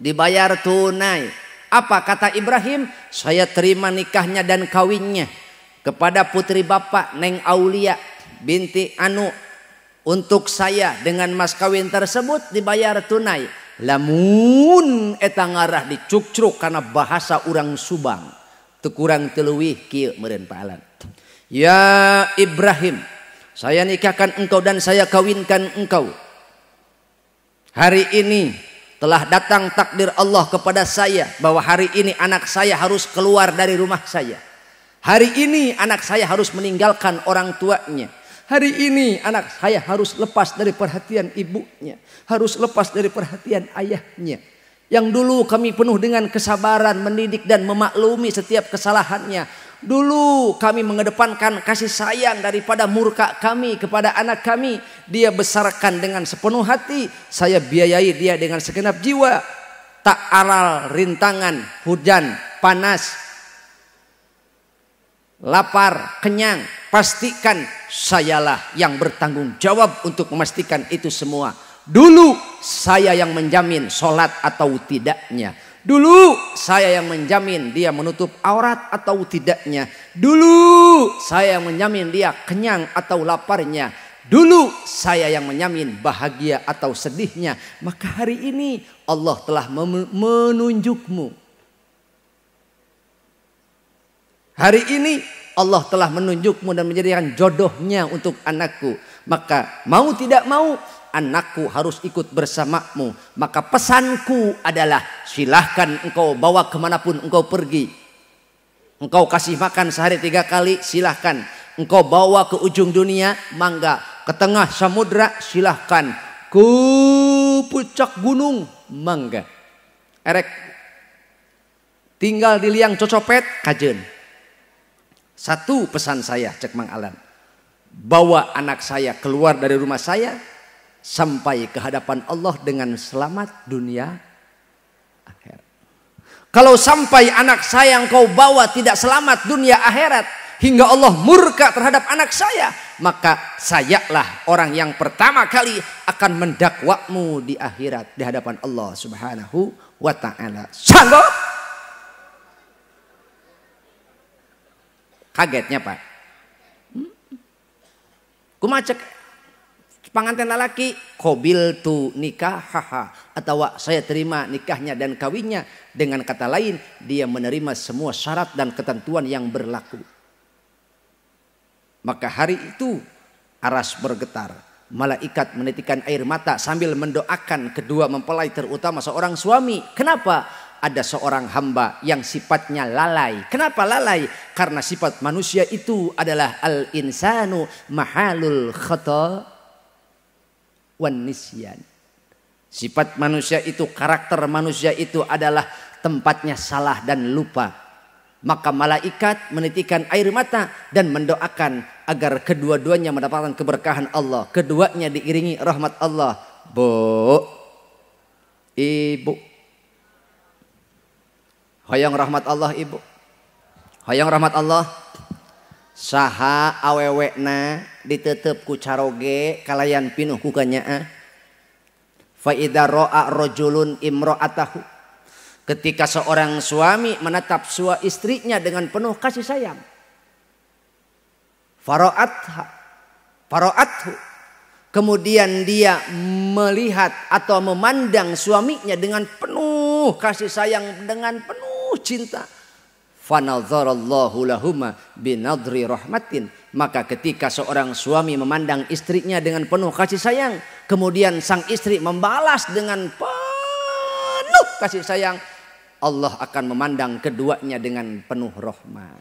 dibayar tunai. Apa kata Ibrahim? Saya terima nikahnya dan kawinnya kepada putri bapak Neng Aulia binti Anu. Untuk saya dengan mas kawin tersebut dibayar tunai. Lamun eta ngarah dicukcruk karena bahasa urang Subang. Teu kurang teu leuwih kieu meureun Pak Alan. Ya Ibrahim, saya nikahkan engkau dan saya kawinkan engkau. Hari ini telah datang takdir Allah kepada saya bahwa hari ini anak saya harus keluar dari rumah saya. Hari ini anak saya harus meninggalkan orang tuanya. Hari ini anak saya harus lepas dari perhatian ibunya, harus lepas dari perhatian ayahnya. Yang dulu kami penuh dengan kesabaran, mendidik dan memaklumi setiap kesalahannya. Dulu kami mengedepankan kasih sayang daripada murka kami kepada anak kami. Dia besarkan dengan sepenuh hati, saya biayai dia dengan segenap jiwa. Tak aral rintangan, hujan, panas, lapar, kenyang, pastikan sayalah yang bertanggung jawab untuk memastikan itu semua. Dulu saya yang menjamin sholat atau tidaknya. Dulu saya yang menjamin dia menutup aurat atau tidaknya. Dulu saya yang menjamin dia kenyang atau laparnya. Dulu saya yang menjamin bahagia atau sedihnya. Maka hari ini Allah telah menunjukmu. Hari ini Allah telah menunjukmu dan menjadikan jodohnya untuk anakku. Maka mau tidak mau anakku harus ikut bersamamu. Maka pesanku adalah silahkan engkau bawa kemanapun engkau pergi. Engkau kasih makan sehari 3 kali, silahkan. Engkau bawa ke ujung dunia, mangga. Ke tengah samudra, silahkan. Ke puncak gunung, mangga. Erek tinggal di liang cocopet, kajen. Satu pesan saya, cek Mang Alan. Bawa anak saya keluar dari rumah saya sampai ke hadapan Allah dengan selamat dunia akhirat. Kalau sampai anak saya yang kau bawa tidak selamat dunia akhirat hingga Allah murka terhadap anak saya, maka sayalah orang yang pertama kali akan mendakwamu di akhirat di hadapan Allah Subhanahu wa taala. Sanggup? Kagetnya Pak. Kumacek pengantin lelaki qabil tu nikah haha, atau saya terima nikahnya dan kawinnya. Dengan kata lain dia menerima semua syarat dan ketentuan yang berlaku. Maka hari itu aras bergetar, malaikat menitikan air mata sambil mendoakan kedua mempelai terutama seorang suami. Kenapa? Ada seorang hamba yang sifatnya lalai. Kenapa lalai? Karena sifat manusia itu adalah al-insanu mahalul khata wan nisyan. Sifat manusia itu, karakter manusia itu adalah tempatnya salah dan lupa. Maka malaikat menitikan air mata dan mendoakan agar kedua-duanya mendapatkan keberkahan Allah. Keduanya diiringi rahmat Allah. Bu, ibu, hoyong rahmat Allah ibu. Hoyong rahmat Allah. Saha awewekna ditetep ku caroge kalayan pinuh ku kanyaa. Fa idza ra'a rajulun imra'atahu. Ketika seorang suami menatap istrinya dengan penuh kasih sayang. Fara'athu. Kemudian dia melihat atau memandang suaminya dengan penuh kasih sayang, dengan penuh cinta. Fanadharallahu lahuma binadri rahmatin. Maka ketika seorang suami memandang istrinya dengan penuh kasih sayang, kemudian sang istri membalas dengan penuh kasih sayang, Allah akan memandang keduanya dengan penuh rahmat.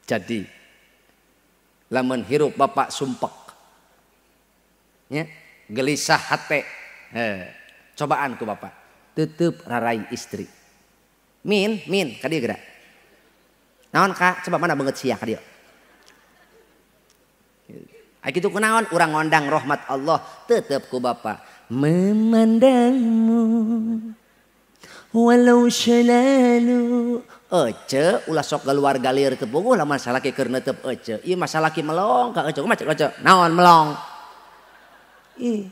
Jadi lamun hirup bapak sumpek, ya, gelisah hati, cobaan ku bapak, tutup rarai istri. Min, kadieu geura. Naon Kak? Coba mana banget sia kadieu. Ai kitu kunaon urang ngondang rahmat Allah tetep ku Bapa. Memandangmu walau syalalu. Ece ulah sok galuar galir teu puguh lamun salaki keur neuteup ece. Ieu mah salaki melong ka ece. Kumaha ece? Naon melong? Ih.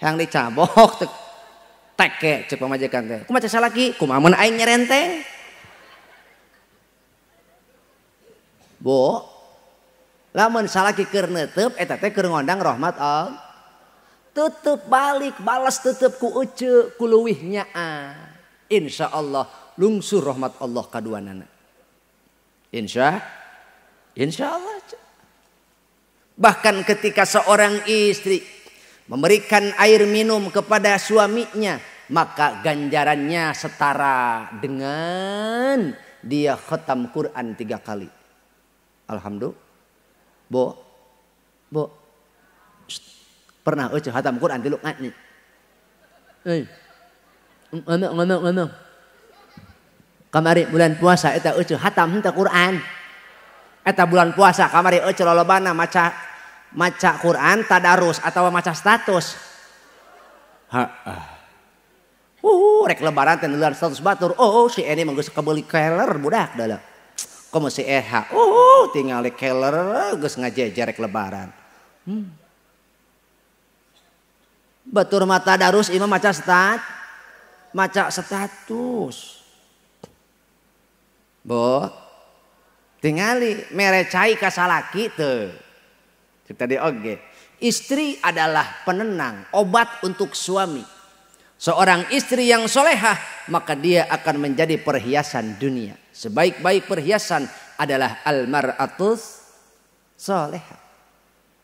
Yang dicabok teu teke cek pamajikan teh. Kumaha salaki? Kumaha mun aing nyerenteng? Bo, lamun salaki keur neuteup eta teh keur ngondang rahmat Allah. Tetep balik balas tetep ku ece ku leuwih nyaa. Insyaallah lungsur rahmat Allah kaduanana. Insyaallah. Bahkan ketika seorang istri memberikan air minum kepada suaminya, maka ganjarannya setara dengan dia khatam Quran 3 kali. Alhamdulillah. Bo. Pernah khatam Quran 3 kali? Ngomong. Kamari bulan puasa eta eueuh hatam henteu Quran. Eta bulan puasa kamari eueuh lolobana maca Quran tadarus atawa maca status. Rek lebaran teh nular status batur. Si ini mah geus kebeuli keler budak da. Komo si Eha. Tinggal keler geus ngajejer rek lebaran. Batur mata darus imam maca status. Bo, tingali mere cai ka salaki teu. Cek tadi oge. Istri adalah penenang, obat untuk suami. Seorang istri yang solehah maka dia akan menjadi perhiasan dunia. Sebaik-baik perhiasan adalah almar'atus solehah.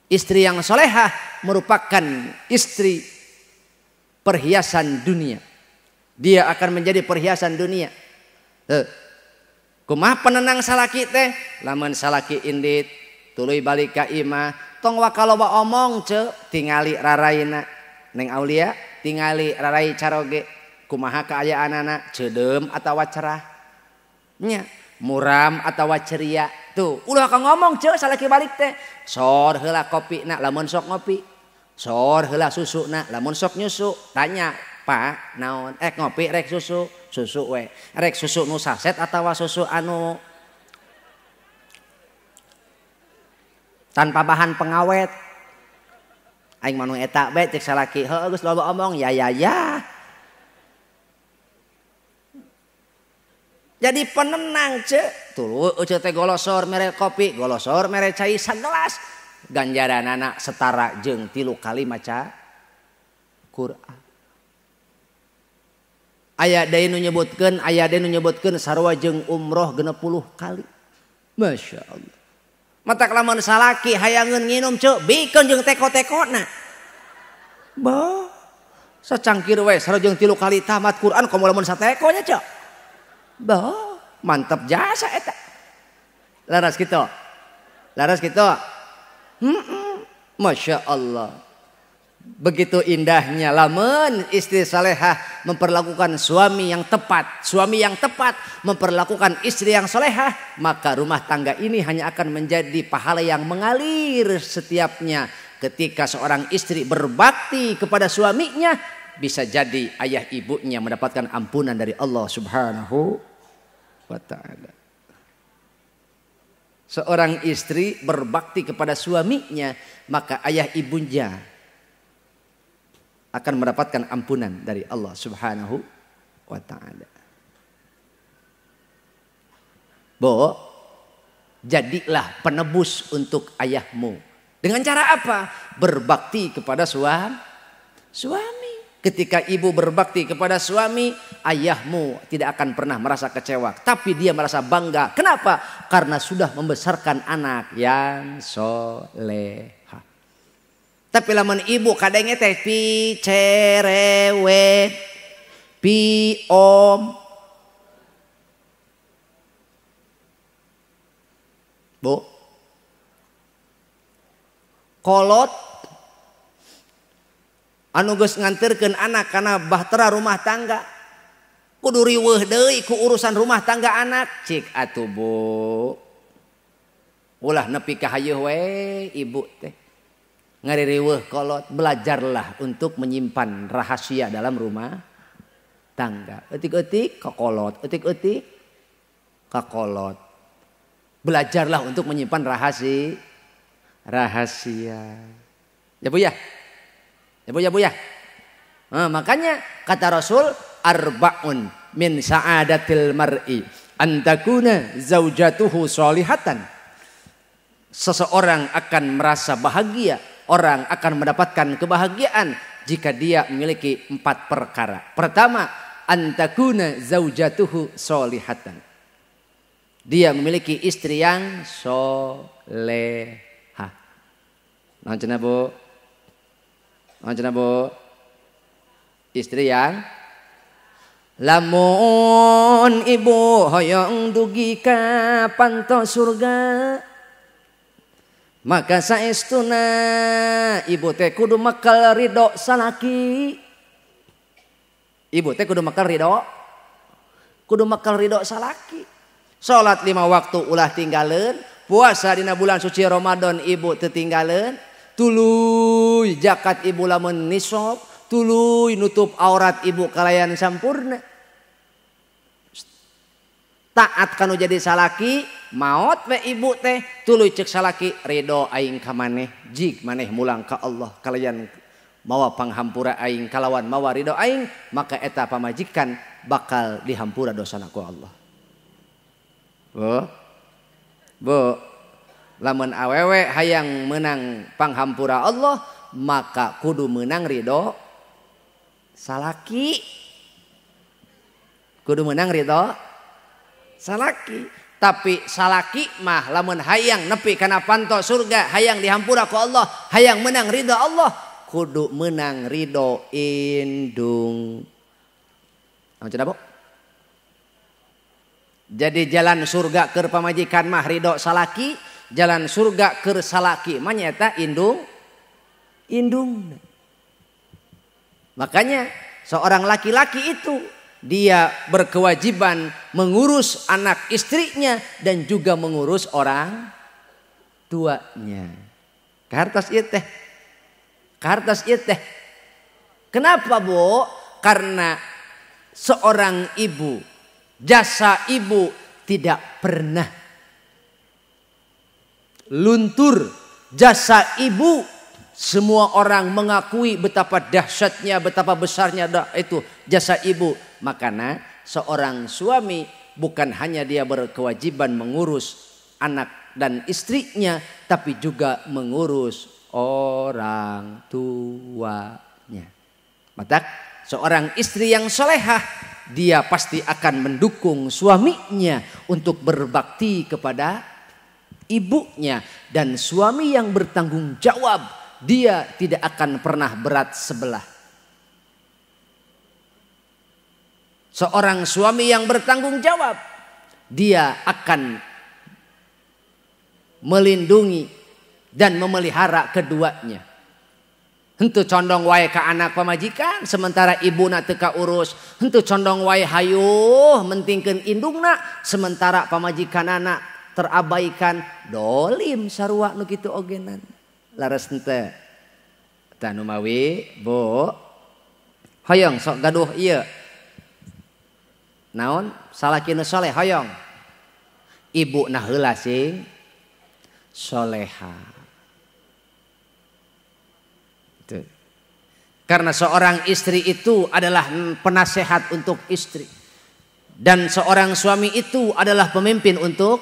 Istri yang solehah merupakan istri perhiasan dunia. Dia akan menjadi perhiasan dunia. Kumaha penenang salaki teh? Lamun salaki indit tuluy balik ka imah, tong wakaloba omong tingali raraina. Neng Aulia tingali rarai caroge kumaha kaayaanana ceudem atawa cerah nya muram atawa ceria tuh ulah ka ngomong salaki balik teh sor heula kopina lamun sok ngopi sor heula susuna lamun sok nyusu tanya Pak naon ngopi rek susu we rek susu nu saset atawa susu anu tanpa bahan pengawet. Aing manu eta be cek salaki geus loba omong ya. Jadi penenang tuh teh golosor mere kopi golosor mere cai sagelas ganjaranana setara jeung 3 kali maca Quran. Aya deui nu nyebutkeun sarua jeung umroh 60 kali. Masya Allah. Matak lamun salaki hayangeun nginum bikeun jeung teko-tekona. Sacangkir we sarojeng 3 kali tamat Quran komo lamun satekonya mantap jasa eta. Laras kitu. Masya Allah. Begitu indahnya lamun istri salehah memperlakukan suami yang tepat. Suami yang tepat memperlakukan istri yang salehah, maka rumah tangga ini hanya akan menjadi pahala yang mengalir setiapnya. Ketika seorang istri berbakti kepada suaminya, bisa jadi ayah ibunya mendapatkan ampunan dari Allah Subhanahu wa ta'ala. Seorang istri berbakti kepada suaminya, maka ayah ibunya akan mendapatkan ampunan dari Allah Subhanahu wa ta'ala. Jadilah penebus untuk ayahmu. Dengan cara apa? Berbakti kepada suami. Ketika ibu berbakti kepada suami, ayahmu tidak akan pernah merasa kecewa. Tapi dia merasa bangga. Kenapa? Karena sudah membesarkan anak yang soleh. Tapi lamun ibu kadangnya teh pi cerewet pi om kolot anu geus nganterkeun anak kana bahtera rumah tangga kudu riweuh deui ku urusan rumah tangga anak cik atuh Bu ulah nepi ka hayeuh we ibu teh ngaririweuh kolot. Belajarlah untuk menyimpan rahasia dalam rumah tangga. Etik-etik kakolot, etik-etik kakolot. Belajarlah untuk menyimpan rahasia. Ya Bu ya. Makanya kata Rasul arbaun min sa'adatil mar'i antakuna zaujatuhu sholihatan. Seseorang akan merasa bahagia, orang akan mendapatkan kebahagiaan jika dia memiliki 4 perkara. Pertama, antakuna zaujatuhu sholihatan. Dia memiliki istri yang solehah. Naon cenah Bu? Istri yang lamun ibu hoyong dugi ka panto surga, maka saestuna ibu teh kudu mekal ridho salaki. Ibu teh kudu makel ridho. Kudu makel ridho salaki. Salat 5 waktu ulah tinggaleun, puasa dina bulan suci Ramadan ibu teu tinggaleun, tuluy zakat ibu lamun nisab, tuluy nutup aurat ibu kalayan sampurna. Taat kanu jadi salaki, maot we ibu teh tuluy cek salaki ridho aing ka maneh, jig maneh mulang ka Allah kalayan mawa panghampura aing kalawan mawa ridho aing, maka eta pamajikan bakal dihampura dosana ku Allah. Bu, lamun awewe hayang menang panghampura Allah, maka kudu menang ridho salaki. Kudu menang ridho salaki. Tapi salaki mah lamun hayang nepi kana panto surga, hayang dihampura ku Allah, hayang menang ridho Allah, kudu menang ridho indung. Bu? Jadi jalan surga keur pamajikan mah ridho salaki, jalan surga keur salaki mah nyata indung. Makanya seorang laki-laki itu dia berkewajiban mengurus anak istrinya dan juga mengurus orang tuanya. Kartos ieu teh. Kenapa, Bu? Karena seorang ibu, jasa ibu tidak pernah luntur. Jasa ibu semua orang mengakui betapa dahsyatnya, betapa besarnya itu jasa ibu. Makanya seorang suami bukan hanya dia berkewajiban mengurus anak dan istrinya, tapi juga mengurus orang tuanya. Maka seorang istri yang solehah, dia pasti akan mendukung suaminya untuk berbakti kepada ibunya. Dan suami yang bertanggung jawab, dia tidak akan pernah berat sebelah. Seorang suami yang bertanggung jawab, dia akan melindungi dan memelihara keduanya. Henteu condong wae ka anak pamajikan sementara ibu na teu kaurus. Henteu condong wae hayuh mentingkeun indungna sementara pamajikanana terabaikan. Dolim sarua nu kitu ogenan. Laras henteu. Tah nu mawi, Bu. Hoyong sok gaduh ieu. Naon? Salaki nu soleh hoyong. Ibu na heula sing soleha. Karena seorang istri itu adalah penasehat untuk istri. Dan seorang suami itu adalah pemimpin untuk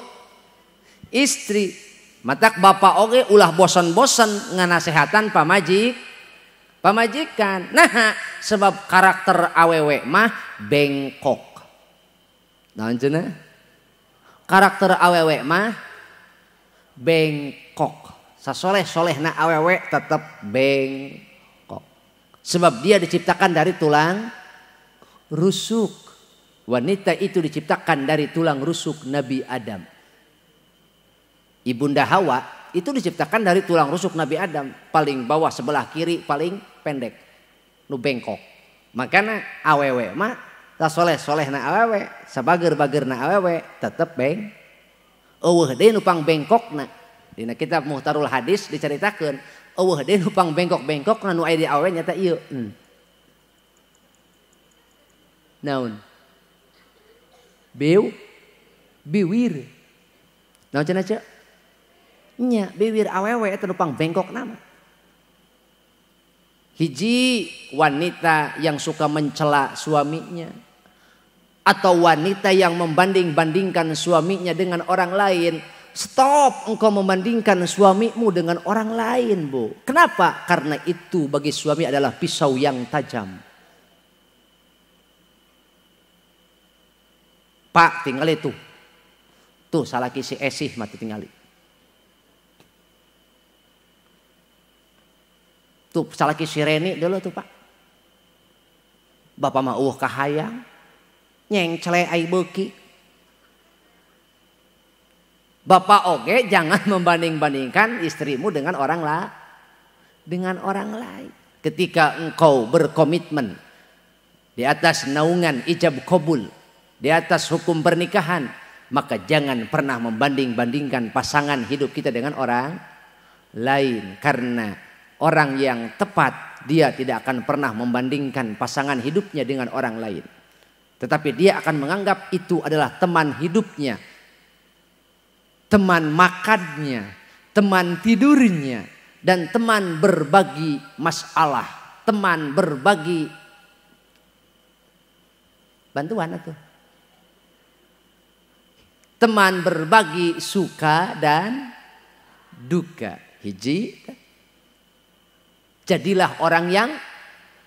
istri. Matak bapak oge ulah bosan-bosan nganasehatan pamajikan. Nah, sebab karakter awewe mah bengkok. Naon cenah? Karakter awewe mah bengkok. Sasoleh-solehna awewe tetap bengkok. Sebab dia diciptakan dari tulang rusuk. Wanita itu diciptakan dari tulang rusuk Nabi Adam. Ibunda Hawa itu diciptakan dari tulang rusuk Nabi Adam. Paling bawah sebelah kiri paling pendek. Nu bengkok. Makanya awewe mah sasoleh-soleh na awewe, sabager-bager na awewe tetep eueuh deui nu pang bengkokna. Dina kitab Muhtarul Hadis diceritakeun, eueuh deui nu pang bengkok-bengkokna nu aya di awewe nyata ieu. Naon? Biwir. Naon cenah ce? Nya, biwir awewe eta nu pang bengkokna mah. Hiji wanita yang suka mencela suaminya. Atau wanita yang membanding-bandingkan suaminya dengan orang lain. Stop engkau membandingkan suamimu dengan orang lain, Bu. Kenapa? Karena itu bagi suami adalah pisau yang tajam. Pak, tinggal itu. Tuh salaki si Esih mati tingali. Tuh salaki si Reni dulu tuh, Pak. Bapak mah kahayang. Nyeng cele ai beuki. Bapak oge jangan membanding-bandingkan istrimu dengan orang lain. Ketika engkau berkomitmen di atas naungan ijab qabul, di atas hukum pernikahan, maka jangan pernah membanding-bandingkan pasangan hidup kita dengan orang lain. Karena orang yang tepat, dia tidak akan pernah membandingkan pasangan hidupnya dengan orang lain. Tetapi dia akan menganggap itu adalah teman hidupnya, teman makannya, teman tidurnya, dan teman berbagi masalah, teman berbagi bantuan itu, teman berbagi suka dan duka. Hiji, jadilah orang yang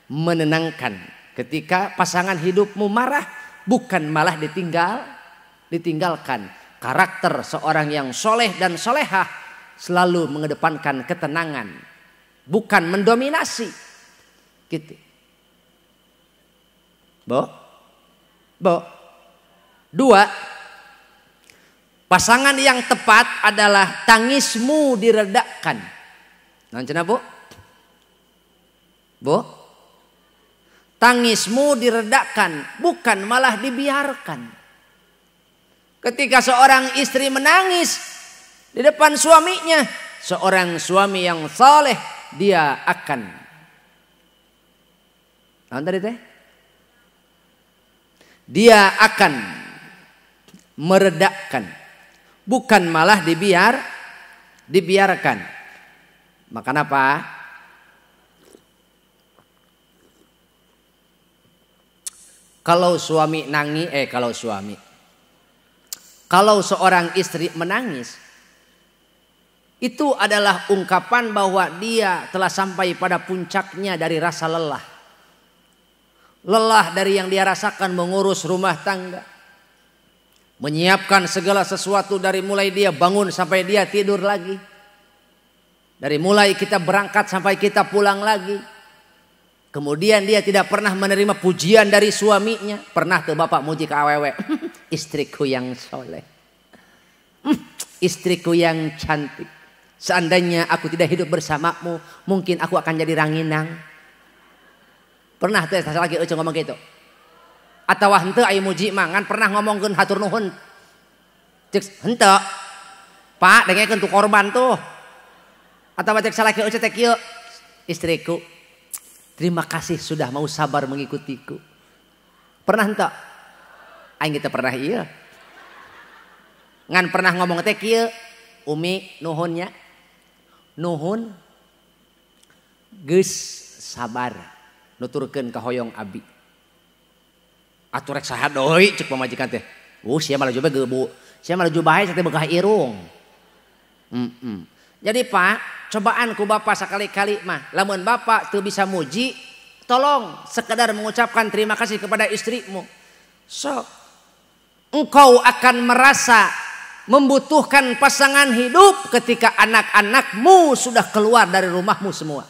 menenangkan ketika pasangan hidupmu marah, bukan malah ditinggalkan. Karakter seorang yang soleh dan solehah selalu mengedepankan ketenangan, bukan mendominasi. Gitu. Bo. Dua, pasangan yang tepat adalah tangismu diredakan. Nancana bu? Bu? Tangismu diredakan, bukan malah dibiarkan. Ketika seorang istri menangis di depan suaminya, seorang suami yang saleh, dia akan dia akan meredakan, bukan malah dibiarkan. Maka apa? Kalau seorang istri menangis, itu adalah ungkapan bahwa dia telah sampai pada puncaknya dari rasa lelah. Lelah dari yang dia rasakan mengurus rumah tangga, menyiapkan segala sesuatu dari mulai dia bangun sampai dia tidur lagi, dari mulai kita berangkat sampai kita pulang lagi. Kemudian dia tidak pernah menerima pujian dari suaminya. Pernah tuh bapak muji ke awewe, istriku yang soleh, istriku yang cantik, seandainya aku tidak hidup bersamamu, mungkin aku akan jadi ranginang. Pernah tuh lagi ngomong gitu. Atau henteu aya muji mangan pernah ngomongkeun hatur nuhun. Cek henteu. Pak dengekeun tuh korban tuh. Atawa cek salaki eueuh teh kieu. Istriku, terima kasih sudah mau sabar mengikutiku. Pernah henteu? Aing teh pernah ieu. Ngan pernah ngomong teh kieu, Umi nuhunnya. Nuhun geus sabar. Nuturkeun ka hoyong abi. Atuh rek saha deui ceuk pamajikan teh. Sia malah coba gebu. Sia malah coba bae teh begah irung. Jadi Pak, cobaan ku Bapak sekali-kali mah. Lamun Bapak teu bisa muji, tolong sekedar mengucapkan terima kasih kepada istrimu. So, engkau akan merasa membutuhkan pasangan hidup ketika anak-anakmu sudah keluar dari rumahmu semua.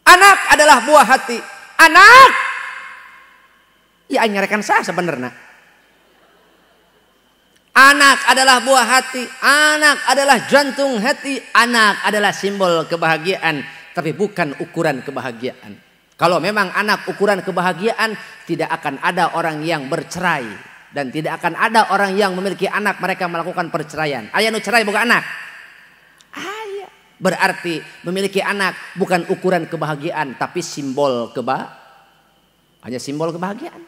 Anak adalah buah hati. Anak, ya nyarekan sah sebenarnya. Anak adalah buah hati. Anak adalah jantung hati. Anak adalah simbol kebahagiaan, tapi bukan ukuran kebahagiaan. Kalau memang anak ukuran kebahagiaan, tidak akan ada orang yang bercerai dan tidak akan ada orang yang memiliki anak mereka melakukan perceraian. Aya nu cerai boga anak. Berarti memiliki anak bukan ukuran kebahagiaan, tapi simbol hanya simbol kebahagiaan.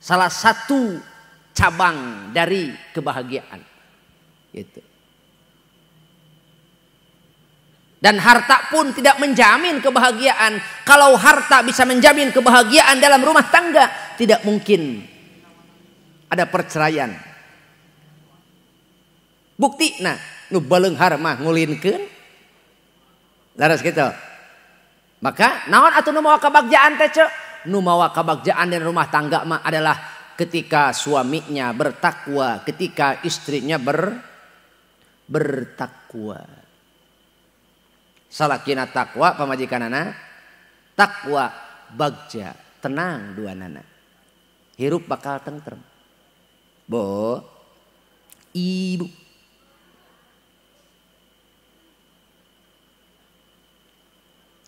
Salah satu cabang dari kebahagiaan. Gitu. Dan harta pun tidak menjamin kebahagiaan. Kalau harta bisa menjamin kebahagiaan dalam rumah tangga, tidak mungkin ada perceraian. Bukti nu baleunghar mah ngulinkeun. Laras gitu. Maka naon atuh nu mawa kabagjaan teh ce? Nu mawa kabagjaan di rumah tangga mah adalah ketika suaminya bertakwa, ketika istrinya bertakwa. Salakina takwa pamajikanana takwa bagja, tenang dua nana. Hirup bakal tentrem. Bo, ibu.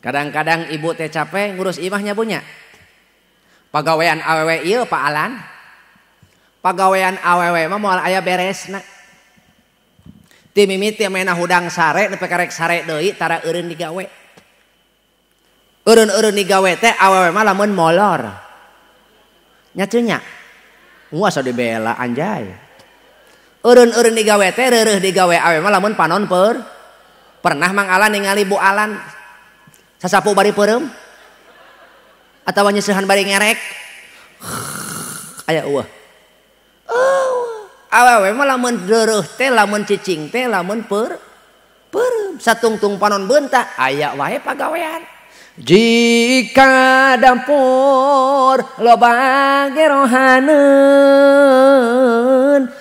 Kadang-kadang ibu teh capek ngurus imahnya punya. Pagawean awewe ieu Pak Alan. Pagawean awewe mah moal aya beresna. Ti mimiti mena hudang sare nepi karek sare deui tara eureun digawe. Eureun-eureun digawe teh awewe mah lamun molor. Nya teu nya. Moal asa dibela anjay. Eureun-eureun digawe teh reureuh digawe awewe mah lamun panon pernah Mang Alan ningali Bu Alan sasapu bari peureum atawa nyeusehan bari ngerek aya eueuh awewe mah lamun reureuh teh lamun cicing teh lamun peureum satungtung panon beunta aya wae pagawean. Jika dapur loba gerohaneun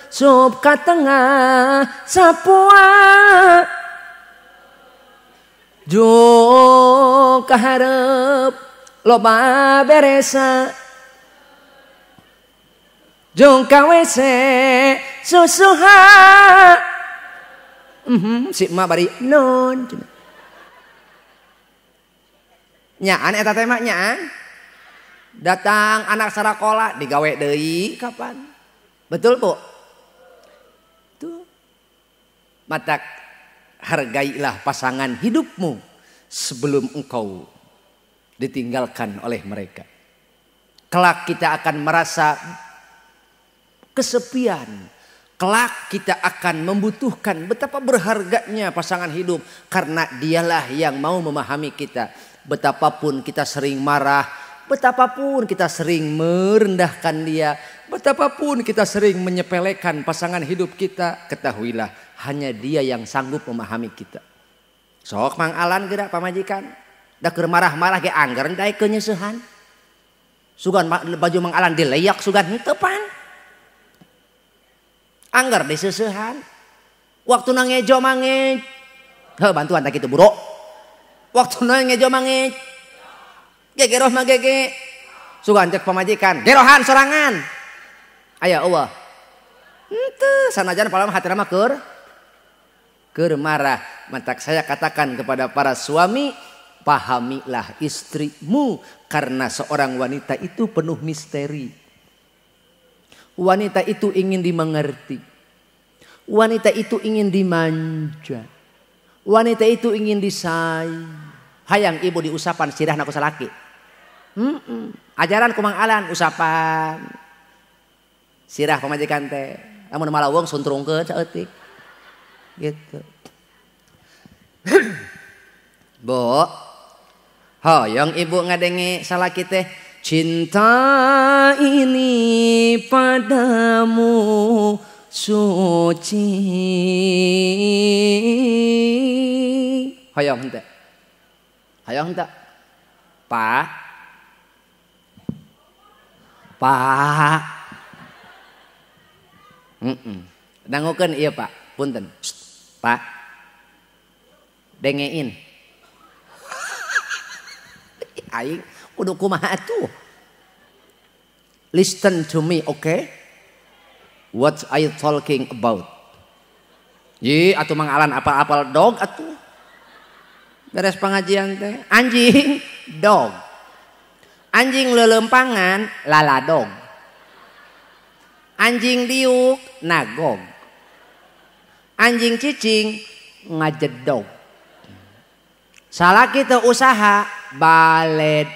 sup ka tengah sapua juk kaharep loba beresa juk ka WC susuha si emak bari non nyaan eta teh mah nyaan datang anak sarakola digawe deui kapan betul Bu tuh matak hargailah pasangan hidupmu sebelum engkau ditinggalkan oleh mereka. Kelak kita akan merasa kesepian. Kelak kita akan membutuhkan betapa berharganya pasangan hidup. Karena dialah yang mau memahami kita. Betapapun kita sering marah. Betapapun kita sering merendahkan dia. Betapapun kita sering menyepelekan pasangan hidup kita. Ketahuilah. Hanya dia yang sanggup memahami kita. Sok Mang Alan geura pamajikan. Da keur marah-marah ge angger daek kenyeusehan. Sugan baju Mang Alan dileyak sugan henteu pan. Angger diseusehan. Waktu ngejo mange. Heuh bantuan tak kitu buro. Waktu ngejo mange. Gegeroh mah gege. Sugan cek pamajikan. Gerohan sorangan. Aya eueuh. Henteu sanajan pala hatena mah keur marah. Mantak saya katakan kepada para suami, pahamilah istrimu karena seorang wanita itu penuh misteri. Wanita itu ingin dimengerti. Wanita itu ingin dimanja. Wanita itu ingin disayang. Hayang ibu diusapan sirah na ku salaki. Ajaran ku Mang Alan usapan. Sirah pamajikan teh. Lamun malaweng suntrungkeun saeutik. Gitu. Bo, hoyong ibu ngadenge salaki teh cinta ini padamu suci. Hoyong henteu. Hoyong henteu. Pak. Dangukeun ieu Pak. Punten. Pak. Dengein. Aing kudu kumaha atuh? Listen to me, okay? What are you talking about? Ji, atuh Mang Alan apal-apal dog atuh. Beres pengajian teh. Anjing, dog. Anjing lelempangan, laladog. Anjing diuk, nagog. Anjing cicing ngajedog. Salaki teu usaha baled.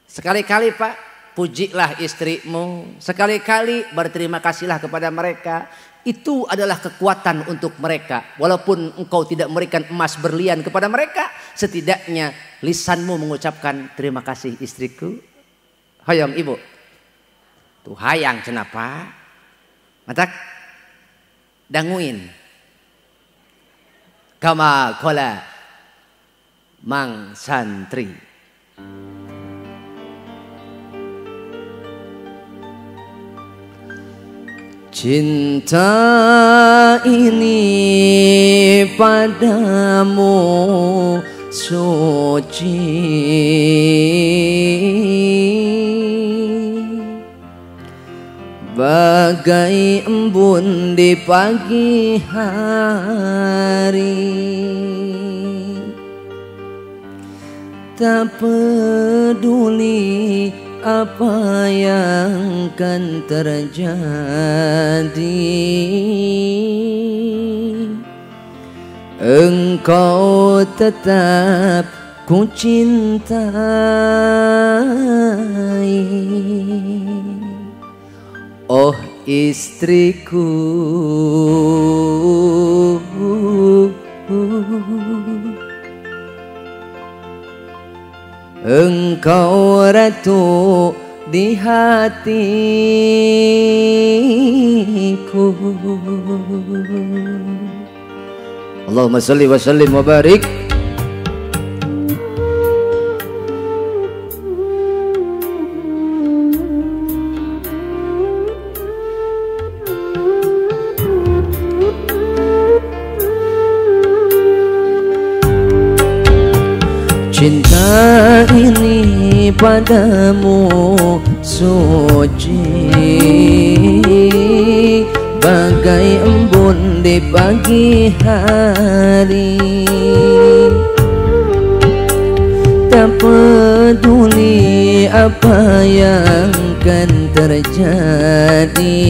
Sekali-kali Pak, pujilah istrimu. Sekali-kali berterima kasihlah kepada mereka. Itu adalah kekuatan untuk mereka. Walaupun engkau tidak memberikan emas berlian kepada mereka, setidaknya lisanmu mengucapkan terima kasih istriku. Hoyong ibu. Tuh hayang cenapa. Matak danguin. Kama kola Mang Santri. Cinta ini padamu suci. bagai embun di pagi hari, tak peduli apa yang akan terjadi, engkau tetap ku cintai. Oh istriku, engkau ratu di hatiku. Allahumma salli wa sallim wa barik. Cinta ini padamu suci, bagai embun di pagi hari, tak peduli apa yang akan terjadi,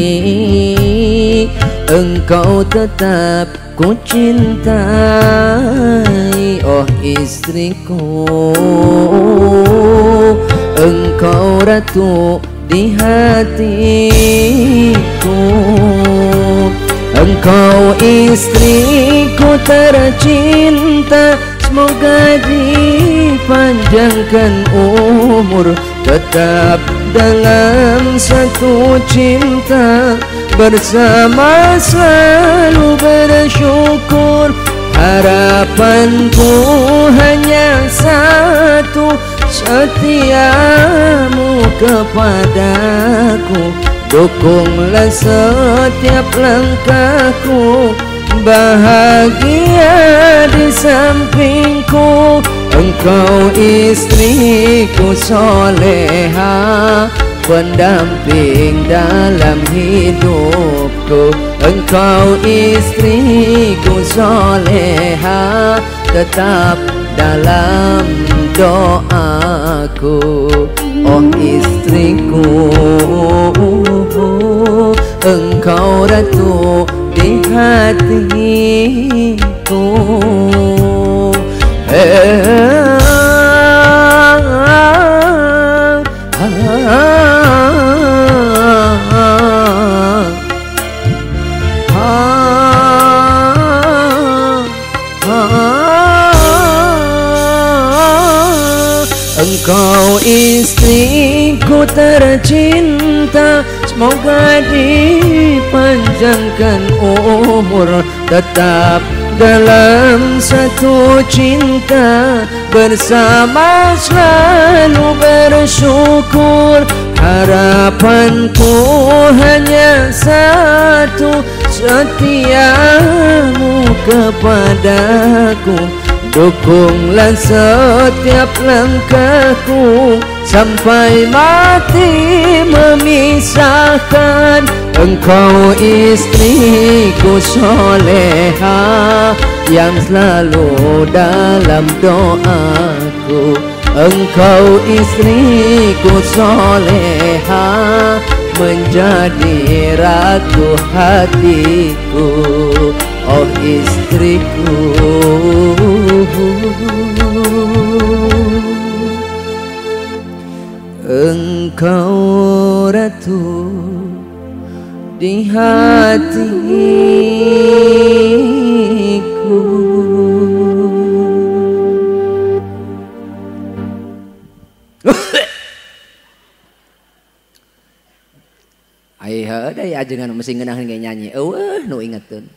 engkau tetap ku cintai. Oh istriku, engkau ratu di hatiku. Engkau istriku tercinta, semoga dipanjangkan umur, tetap dalam satu cinta, bersama selalu bersyukur. Harapanku hanya satu, setiamu kepadaku, dukunglah setiap langkahku, bahagia di sampingku. Engkau istriku soleha, pendamping dalam hidupku. Engkau istriku soleha, tetap dalam doaku. Oh istriku, engkau ratu di hatiku. Engkau istriku tercinta, semoga dipanjangkan umur, tetap dalam satu cinta, bersama selalu bersyukur. Harapanku hanya satu, setiamu kepadaku, dukunglah setiap langkahku, sampai mati memisahkan. Engkau istriku soleha, yang selalu dalam doaku. Engkau istriku soleha, menjadi ratu hatiku. Oh istriku, engkau ratu di hatiku. Ayah ada ya ajengan mesti ngeunah nyanyi. Eueuh nu ingeteun.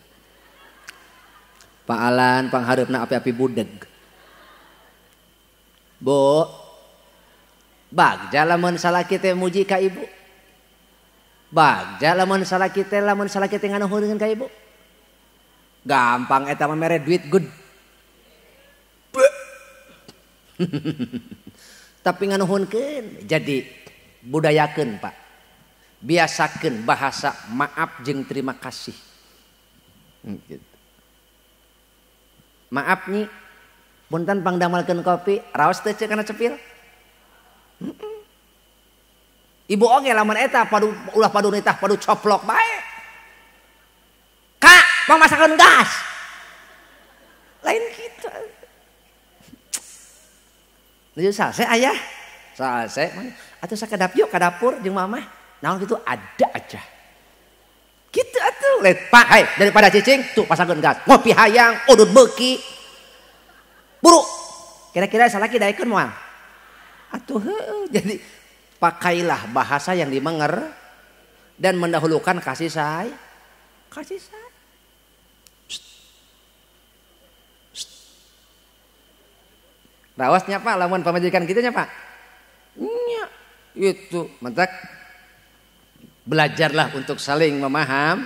Pak Alan panghareupna api-api budeg. Bu, bagja lamun salaki teh muji ka ibu. Bagja lamun salaki teh nganuhurkeun ka ibu. Gampang eta mah mere duit good. Tapi nganuhunkeun jadi budayakeun Pak. biasakeun bahasa maaf jeung terima kasih. Gitu. Maaf nyi, punten pangdamelkeun kopi, raos teu ceuk kana cepil? Ibu oge lamun eta padu ulah padu nitah padu coplok bae. Kak, pamasakeun gas. Lain kitu. Nu salse aya. Salse atuh sakedap yuk ka dapur jeung mamah. Naon gitu ada aja. Gitu atuh. Let Pak, hai daripada cicing tuh pasakeun gas. Ngopi hayang, udud beuki. Buru. Kira-kira salaki daekeun moal. Atuh heuh. Jadi pakailah bahasa yang dimengerti dan mendahulukan kasih sayang. Kasih sayang. Rawasnya Pak, lamun pamajikan kita nya Pak. Nya, itu mentak. Belajarlah untuk saling memahami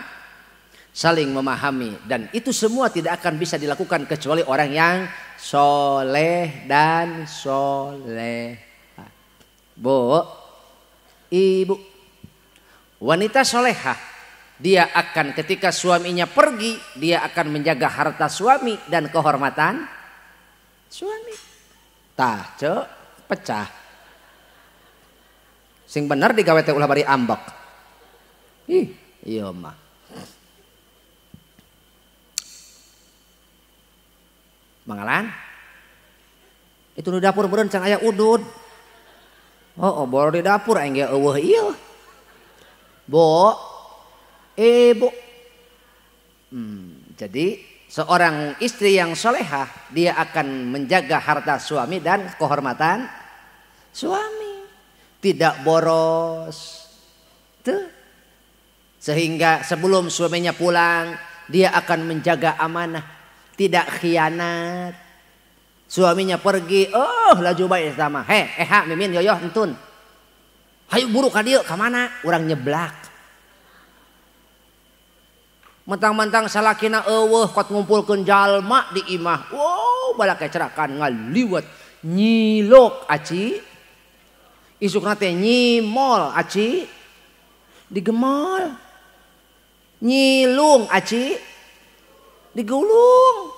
dan itu semua tidak akan bisa dilakukan kecuali orang yang soleh dan solehah. Bu, ibu, wanita solehah, dia akan ketika suaminya pergi, dia akan menjaga harta suami dan kehormatan suami. Tah, cek, pecah. Sing bener digawe teh ulah bari ambek. Ih, iya mah. Mangalan? Itu di dapur beureun can aya udud. Oh, boro di dapur aing ge eueuh ieu. Bu, ibu. Jadi seorang istri yang solehah dia akan menjaga harta suami dan kehormatan suami, tidak boros tuh. Sehingga sebelum suaminya pulang dia akan menjaga amanah, tidak khianat. Suaminya pergi, laju bae sama ha mimin yoyoh entun hayu buru ka dieu ka mana urang nyeblak. Mentang-mentang salakina eueuh kot ngumpulkeun jalma di imah. Wow, balak cerakan ngaliwat nyilok aci. Isukna teh nyimol aci. Digemol. Nyilung aci. Digulung.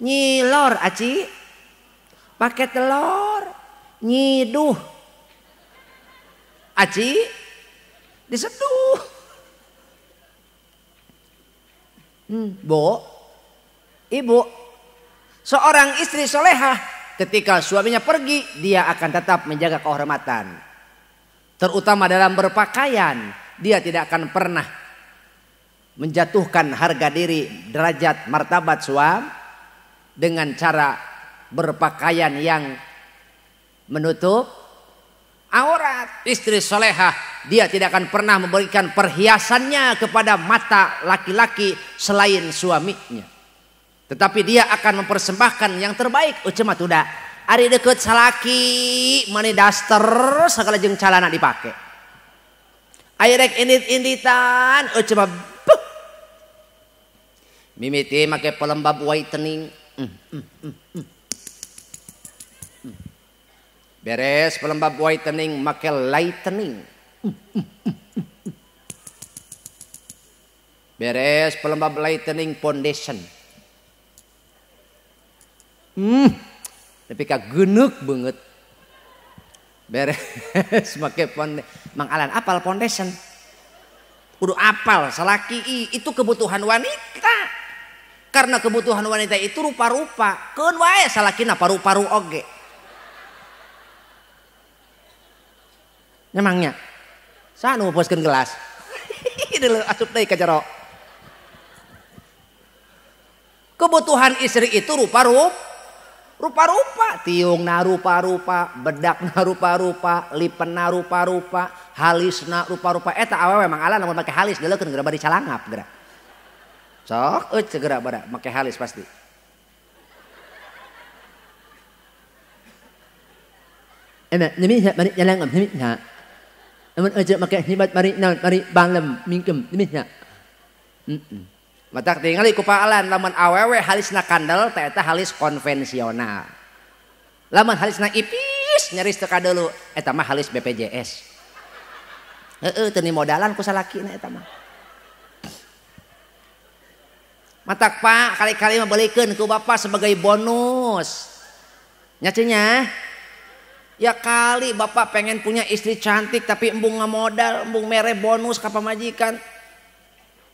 Nyilor aci. Pakai telur. Nyiduh aci. Diseduh. Bu, ibu, seorang istri solehah ketika suaminya pergi dia akan tetap menjaga kehormatan, terutama dalam berpakaian. Dia tidak akan pernah menjatuhkan harga diri, derajat, martabat suami dengan cara berpakaian yang menutup aurat. Istri solehah dia tidak akan pernah memberikan perhiasannya kepada mata laki-laki selain suaminya, tetapi dia akan mempersembahkan yang terbaik. Cuma tuda ari deket salaki mani daster segala jeung calana dipake airek indit-inditan cuma mimiti make pelembab whitening. Beres pelembab whitening make lightening. Beres pelembab lightening foundation. Tapi kageneuk banget. Beres make Mang Alan apal foundation. Kudu apal salaki itu kebutuhan wanita. Karena kebutuhan wanita itu rupa-rupa. Keun wae salakina paru-paru oge. Emangnya saha nu poskeun gelas? Dulu asup deui ka jero. Kebutuhan istri itu rupa-rupa, tiungna rupa-rupa, bedakna rupa-rupa, lipenna rupa-rupa, halisna rupa-rupa. Eta awewe Mang Alan lamun make halis deuleukeun geura bari calangap geura. Sok segera bada make halis pasti. Enak, nimi mari calangap nimi ha. Namun aja make hibat mari balem mingkem dimihnya. Matak tingali ku Pak Alan lamun awewe halisna kandel teh eta halis konvensional. Lamun halisna ipis nyaris teu kadeulu eta mah halis BPJS. teu modalan ku salakina eta mah. Matak Pak, kali-kali mah beuleikeun ku Bapak sebagai bonus. Nya cenah. Ya kali Bapak pengen punya istri cantik tapi embung ngamodal, embung mere bonus ka pamajikan.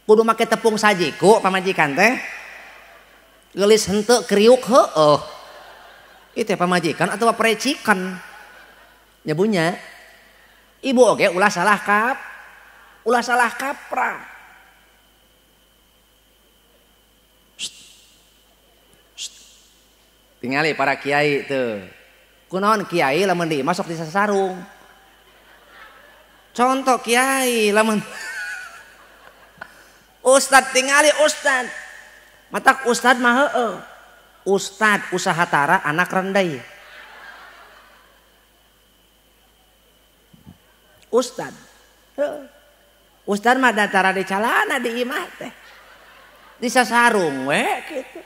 Kudu make tepung sajiku pamajikan teh. Geulis henteu kriuk heueuh. Ieu teh pamajikan atawa perecikan. Nyabunya. Ibu oge ulah salah kaprah. Tingali para kiai tuh. Kunaon kiai lamun di masuk di sasarung. Contoh kiai lamun Ustad tingali Ustad. Matak Ustad mah heueuh. Ustad usaha tara anak rendai. Ustad. Ustad mah datara di calana di imah teh. Di sasarung we gitu.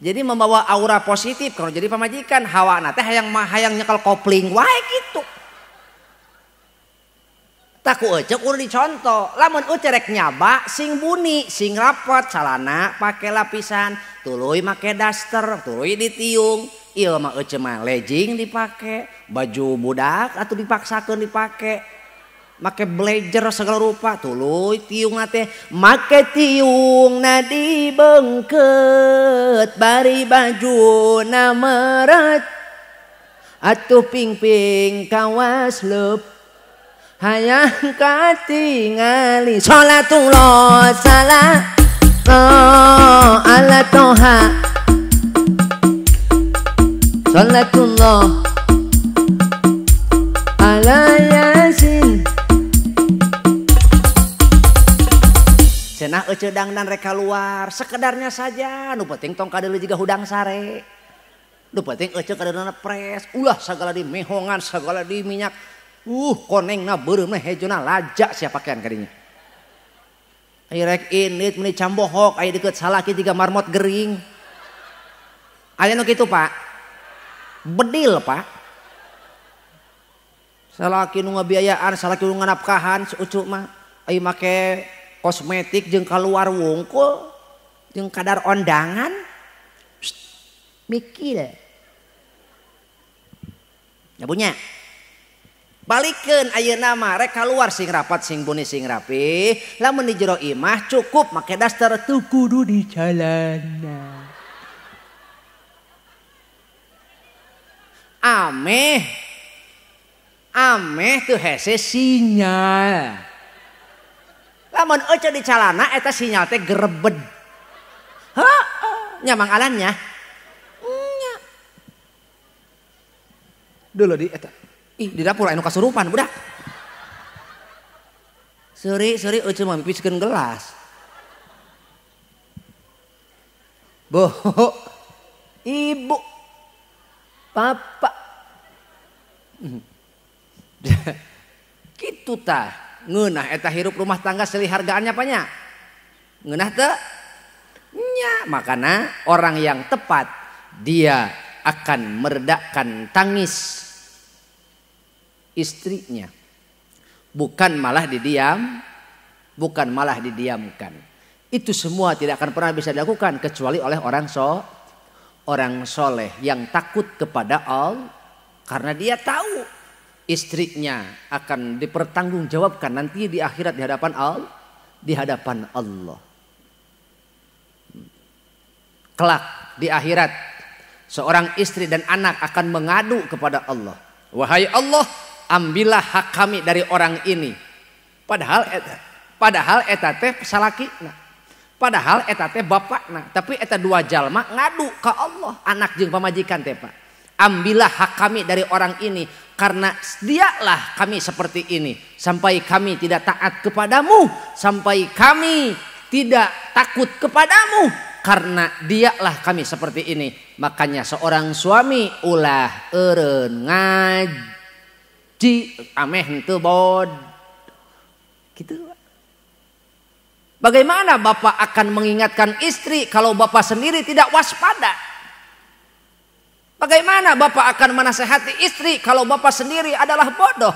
Jadi membawa aura positif kalau jadi pamajikan hawana teh hayang nyekel kopling wae gitu. Taku ecek udah dicontoh. Lamun ucerek nyaba sing buni, sing rapot, calana pakai lapisan, tuluy make daster, tuluy ditiung. Ieu mah ece mah legging dipake, baju budak atau dipaksakeun dipake. Make blazer segala rupa, tuluy tiung teh make tiung na dibeungkeut bari baju na meret atuh ping-ping kawas leup. Hayang katingali sholatullah salam ala toha sholatullah ala yasin. Cenah ece dangdan reka luar sekedarnya saja, nu penting tong kadeuleu jiga hudang sare, nu penting ece kadeuleu pres ulah sagala di mehongan sagala di minyak. Konengna beureumna hejona lajak sia pakean kadinya. Aya rek init meuni cambohok aya deukeut salaki tiga marmot gering. Aya nu kitu Pak. Bedil Pak. Salaki nu ngabiayaan, salaki nu nganapkahan ucuk mah aya make kosmetik jeung kaluar wungkul jeung kadar ondangan. Mikir. Ya punya. Balikeun ayeuna mah rek kaluar sing rapat sing buni sing rapi, lamun di jero imah cukup make daster teu kudu di jalana. Ameh teu hese sinyal. Lamun ece di calana eta sinyal teh gerebed. Nya mangalannya. Nya. Dulu di eta. Ih di dapur anu kasurupan budak. Seuri ece mah mipiskeun gelas. Boh. Ibu. Papa. Kitu tah. Ngeunah eta hirup rumah tangga silih hargaannya apanya? Ngeunah teu? Nya, makana orang yang tepat dia akan meredakan tangis istrinya. Bukan malah didiamkan. Itu semua tidak akan pernah bisa dilakukan kecuali oleh orang soleh yang takut kepada Allah karena dia tahu istrinya akan dipertanggungjawabkan nanti di akhirat di hadapan Allah. Kelak di akhirat seorang istri dan anak akan mengadu kepada Allah. Wahai Allah, ambillah hak kami dari orang ini. Padahal eta teh salakina. Padahal eta teh bapakna, tapi eta dua jalma ngadu ke Allah, anak jeung pamajikan teh Pak. Ambillah hak kami dari orang ini karena dialah kami seperti ini sampai kami tidak taat kepadamu, sampai kami tidak takut kepadamu karena dialah kami seperti ini. Makanya seorang suami ulah eureun ngaji ameh henteu bod. Gitu. Bagaimana bapak akan mengingatkan istri kalau bapak sendiri tidak waspada? Bagaimana bapak akan menasehati istri kalau bapak sendiri adalah bodoh?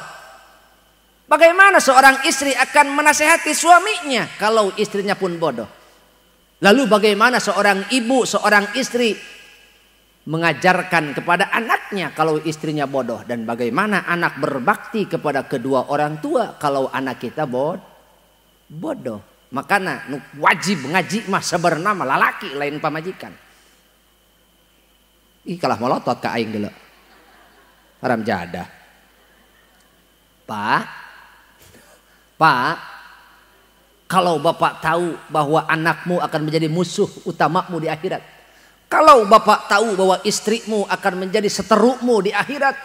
Bagaimana seorang istri akan menasehati suaminya kalau istrinya pun bodoh? Lalu bagaimana seorang ibu, seorang istri mengajarkan kepada anaknya kalau istrinya bodoh? Dan bagaimana anak berbakti kepada kedua orang tua kalau anak kita bodoh? Makanya wajib ngaji mah sebenarnya lalaki lain pamajikan. Ih kalah melotot ke aing dulu. Haram jadah. Pak, kalau bapak tahu bahwa anakmu akan menjadi musuh utamamu di akhirat, kalau bapak tahu bahwa istrimu akan menjadi seterukmu di akhirat,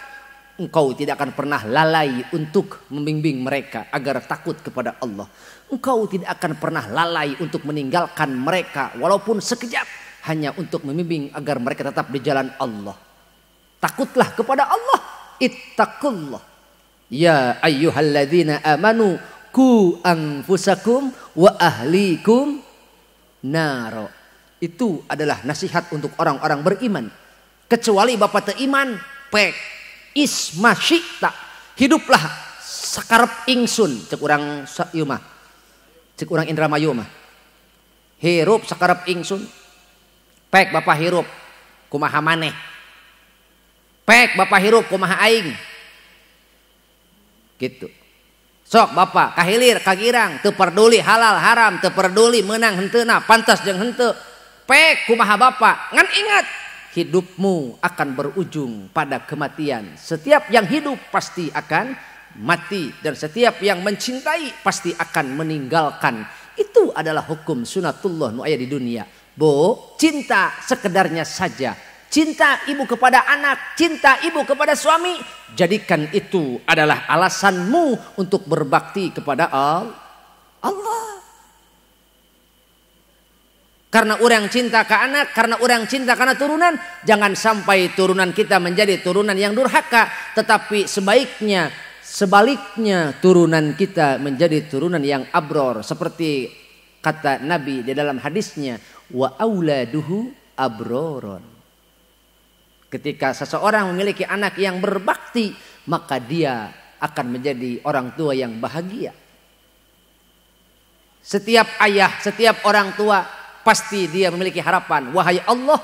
engkau tidak akan pernah lalai untuk membimbing mereka agar takut kepada Allah. Engkau tidak akan pernah lalai untuk meninggalkan mereka walaupun sekejap, hanya untuk membimbing agar mereka tetap di jalan Allah. Takutlah kepada Allah. Ittaqullah. Ya ayyuhalladzina amanu ku anfusakum wa ahlikum naro. Itu adalah nasihat untuk orang-orang beriman. Kecuali bapak teiman, pek isma syi'ta. Hiduplah sakarep ingsun, cek urang ieu mah. Cek urang Indramayu mah. Hirup sakarep ingsun. Pek bapak hirup kumaha maneh. Pek bapak hirup kumaha aing. Gitu. Sok bapak kahilir kagirang teu peduli halal haram, teu peduli menang henteuna, pantas jeung henteu. Pek kumaha bapak, ngan ingat hidupmu akan berujung pada kematian. Setiap yang hidup pasti akan mati dan setiap yang mencintai pasti akan meninggalkan. Itu adalah hukum sunatullah nu aya di dunia. Bu, cinta sekedarnya saja. Cinta ibu kepada anak, cinta ibu kepada suami, jadikan itu adalah alasanmu untuk berbakti kepada Allah. Karena orang cinta ke anak, karena orang cinta karena turunan, jangan sampai turunan kita menjadi turunan yang durhaka, tetapi sebaliknya turunan kita menjadi turunan yang abror, seperti kata Nabi di dalam hadisnya, wa auladuhu abroron. Ketika seseorang memiliki anak yang berbakti, maka dia akan menjadi orang tua yang bahagia. Setiap ayah, setiap orang tua pasti dia memiliki harapan, wahai Allah,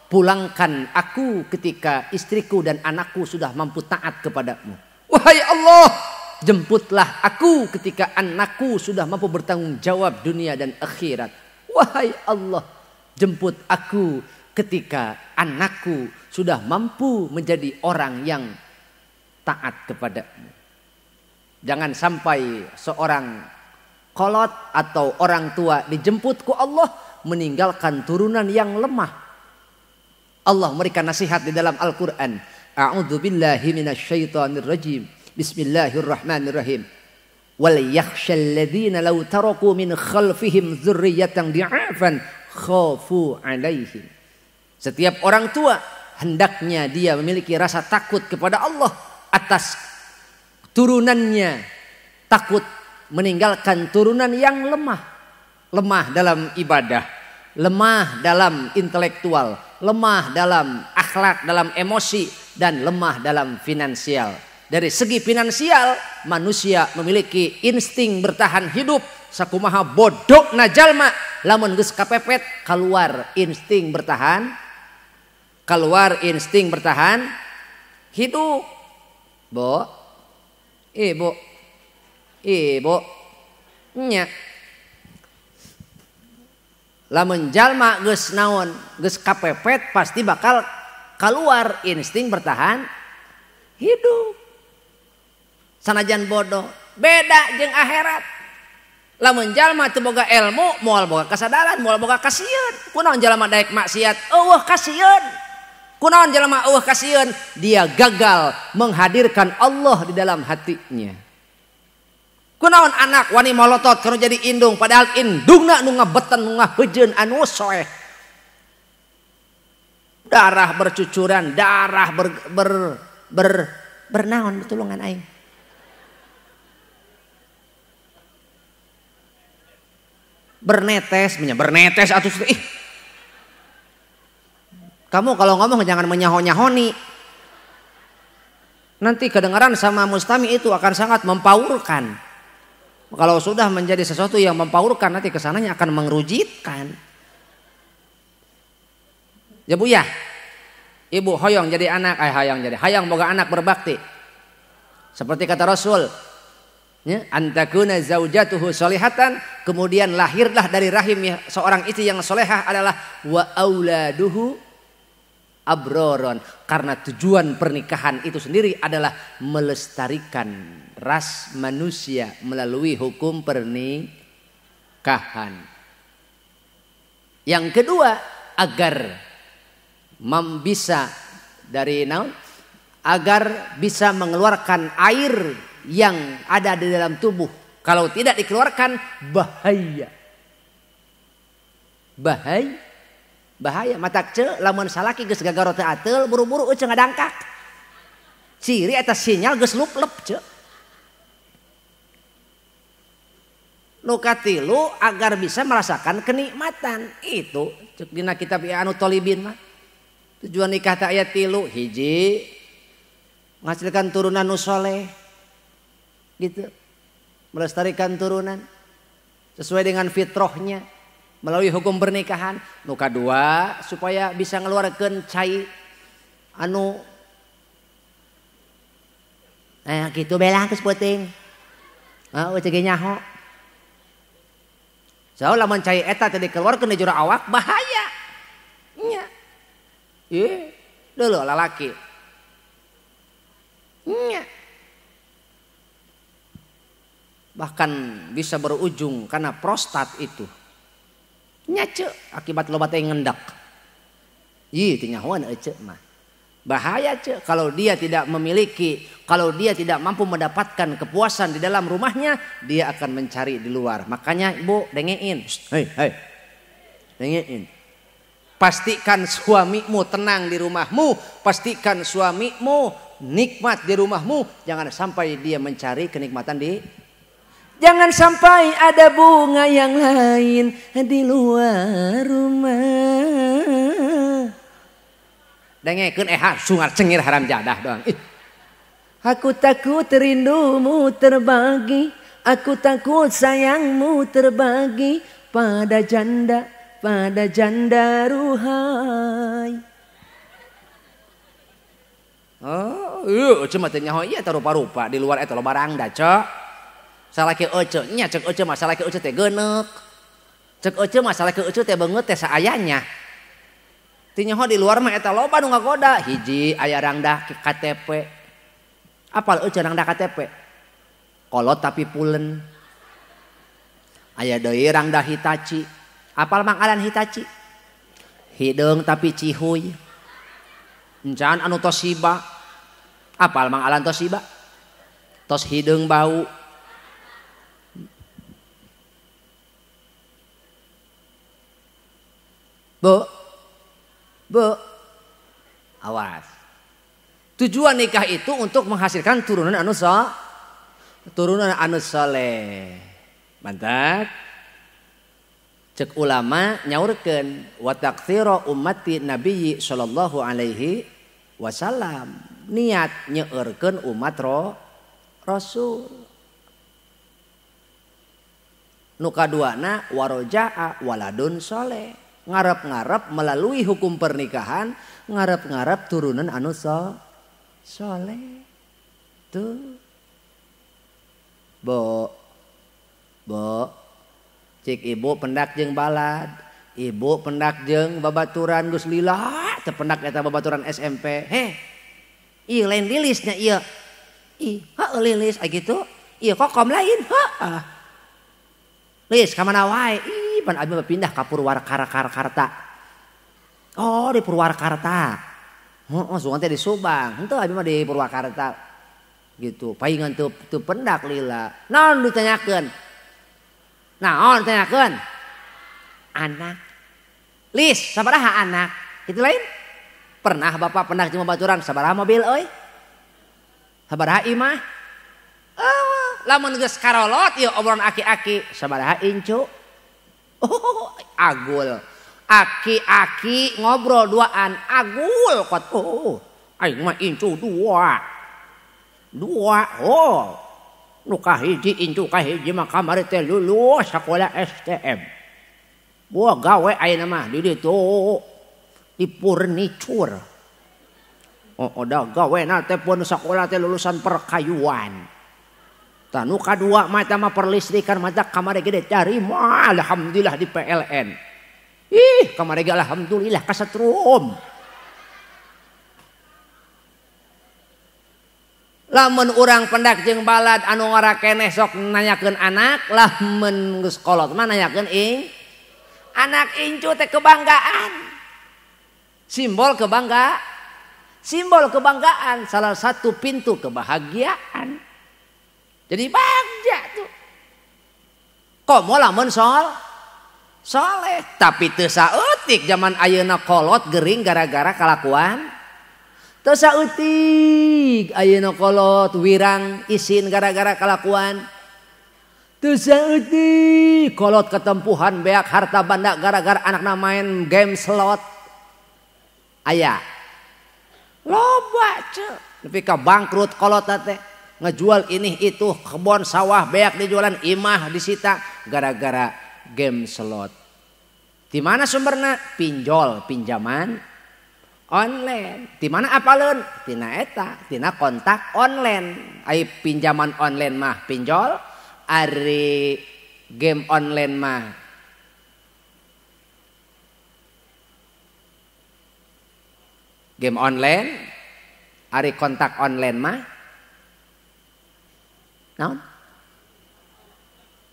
pulangkan aku ketika istriku dan anakku sudah mampu taat kepadamu. Wahai Allah, jemputlah aku ketika anakku sudah mampu bertanggung jawab dunia dan akhirat. Wahai Allah, jemput aku ketika anakku sudah mampu menjadi orang yang taat kepadamu. Jangan sampai seorang kolot atau orang tua dijemput ku Allah meninggalkan turunan yang lemah. Allah memberikan nasihat di dalam Al-Quran. A'udzu billahi minasyaitonir rajim. Bismillahirrahmanirrahim. Wal yakhshal ladzina law taraku min khalfihim dzurriyyatan di'afan khafu 'alaihim. Setiap orang tua hendaknya dia memiliki rasa takut kepada Allah atas turunannya, takut meninggalkan turunan yang lemah. Lemah dalam ibadah, lemah dalam intelektual, lemah dalam akhlak, dalam emosi, dan lemah dalam finansial. Dari segi finansial, manusia memiliki insting bertahan hidup. Sakumaha bodokna jalma, lamun geus kapepet keluar insting bertahan, keluar insting bertahan hidup. Ibu, nya. Lamun jalma geus naon, geus kapepet pasti bakal keluar insting bertahan hidup. Sanajan bodoh, beda jeung akhirat. Lamun jalma teu boga ilmu, moal boga kasadaran, moal boga kasieun. Kunaon jalma daek maksiat, eueuh kasieun. Kunaon jalma eueuh kasieun, dia gagal menghadirkan Allah di dalam hatinya. Kunaon anak wani molotot kana jadi indung, padahal indungna nu ngabeten nu ngaheujeun anu soeh. Darah bercucuran, darah bernaon betulungan aing. Bernetes atuh ih. Kamu kalau ngomong jangan menyaho-nyahoni. nanti kedengaran sama mustami itu akan sangat mempaurkan. Kalau sudah menjadi sesuatu yang mempaurkan, nanti kesananya akan mengerujitkan. Ya Bu ya, ibu hoyong jadi anak, hayang boga anak berbakti. Seperti kata Rasul, ya, antakuna zaujatuhu solihatan, kemudian lahirlah dari rahim seorang istri yang solehah adalah wa auladuhu abroron. Karena tujuan pernikahan itu sendiri adalah melestarikan ras manusia melalui hukum pernikahan. Yang kedua, agar bisa dari agar bisa mengeluarkan air yang ada di dalam tubuh. Kalau tidak dikeluarkan bahaya. Matak ce lamun salaki geus gagaro teu ateul buru-buru eueuh ngadangkak. Ciri eta sinyal geus luplep ce. Nu katilu agar bisa merasakan kenikmatan. Itu ceuk dina kitab Anu Tolibin mah. Tujuan nikah teh aya 3, hiji menghasilkan turunan nu soleh. Gitu. Melestarikan turunan sesuai dengan fitrahnya melalui hukum pernikahan. Nu kadua supaya bisa ngeluarkeun cai anu kitu belah geus peuting. Eueuh ceuk nyaho. Soal lamun cai eta teh dikeluarkeun di jero awak bahaya. Nya. Dulu lalaki. Nya. Bahkan bisa berujung karena prostat itu nyace akibat loba teh ngendak. Ih teu nyahoan ece mah. Bahaya ce kalau dia tidak memiliki, kalau dia tidak mampu mendapatkan kepuasan di dalam rumahnya, dia akan mencari di luar. Makanya Ibu dengein. Hei. Dengein. Pastikan suamimu tenang di rumahmu, pastikan suamimu nikmat di rumahmu, jangan sampai dia mencari kenikmatan di. Jangan sampai ada bunga yang lain di luar rumah. Dengekeun sungar cengir haram jadah doang. Aku takut rindumu terbagi, aku takut sayangmu terbagi pada janda ruhai. Oh, iya cuma teh nyaho ieu rupa-rupa di luar eta loba rangda, Cok. Salaki ece nya cek ece mah salaki ece teh geuneuk. Cek ece mah salaki ece teh beungeut teh saayanya. Ti nyaho di luar mah eta loba nu ngagoda. Hiji aya rangda KTP. Apal ece rangda KTP? Kolot tapi pulen. Aya deui rangda Hitachi. Apal manggalan Hitachi? Hideung tapi cihuy. Encan anu Toshiba. Apal manggalan Toshiba? Tos hideung bau. Bu, awas. Tujuan nikah itu untuk menghasilkan turunan anu soleh. Mantap. Cek ulama nyaurkeun wa taktsira ummati nabiyyi sallallahu alaihi wasallam. Niat nyeureurkeun umat Rasul. Nu kaduana waroja'a waladun soleh. Ngarep-ngarep melalui hukum pernikahan, ngarep-ngarep turunan anu soleh. Tuh. Bo. Cik ibu pendak jeung balad, ibu pendak jeung babaturan geus lila, teu pendak eta babaturan SMP. Ieu lain lilisnya ieu. Heuh lilis aya kitu. Ieu kokom lain. Heuh. Lis ka mana wae? Pan abi pindah ka Purwakarta. Oh di Purwakarta. Heeh sungan teh di Subang. Henteu abi mah di Purwakarta. Gitu. Paingan teu pendak lila. Naon ditanyakeun? Naon ditanyakeun? Anak. Lis, sabaraha anak? Itu lain. Pernah bapak pendak jeung babaturan sabaraha mobil euy? Sabaraha imah? Lamun geus karolot ieu obrolan aki-aki sabaraha incu? Oh, agul. Aki-aki ngobrol duaan agul kot. Oh, aing mah incu 2. 2. Oh nu kahiji incu kahiji mah kamari teh lulus sakola STM. Wah gawe ayeuna mah di ditu di furniture. Oh da gawe na teh pun sakola teh lulusan perkayuan. Tanu kadua mah eta mah perlistrikan mah kamari gede cari mah alhamdulillah di PLN. Ih kamari ge alhamdulillah kasetrum. Lamun urang pendak jeung balad anu ngora keneh sok nanyakeun anak, lamun geus kolot mah nanyakeun anak incu teh kebanggaan. Simbol kebanggaan, salah satu pintu kebahagiaan. Jadi bagja tuh. Komo lamun soleh, tapi teu saeutik zaman ayeuna kolot gering gara-gara kalakuan. Teu saeutik ayeuna kolot wirang isin gara-gara kalakuan. Teu saeutik kolot ketempuhan beak harta banda gara-gara anakna main game slot. Aya. Loba ceu. Nepi ka bangkrut kolot teh. Ngejual ini itu kebon sawah beak dijualan imah disita gara-gara game slot. Di mana sumberna? Pinjol, pinjaman online. Di mana apaleun? Tina eta, tina kontak online. Ai pinjaman online mah pinjol, ari game online mah game online, ari kontak online mah naon?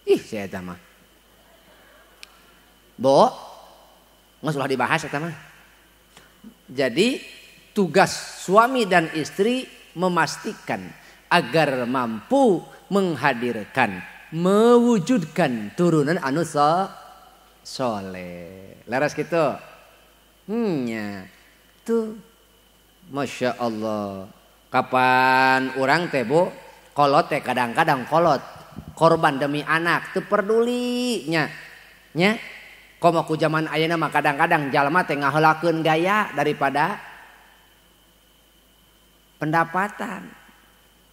Ih, saya eta mah. Bo, nggak usah dibahas eta mah. Jadi tugas suami dan istri memastikan agar mampu menghadirkan, mewujudkan turunan anu soleh. Laras gitu. Nya. Tuh. Masya Allah. Kapan orang teh Bu? Kolot teh kadang-kadang kolot. Korban demi anak. Teu peduli nya. Nya. Komo ku zaman ayeuna mah kadang-kadang jalma teh ngaheulakeun gaya daripada pendapatan.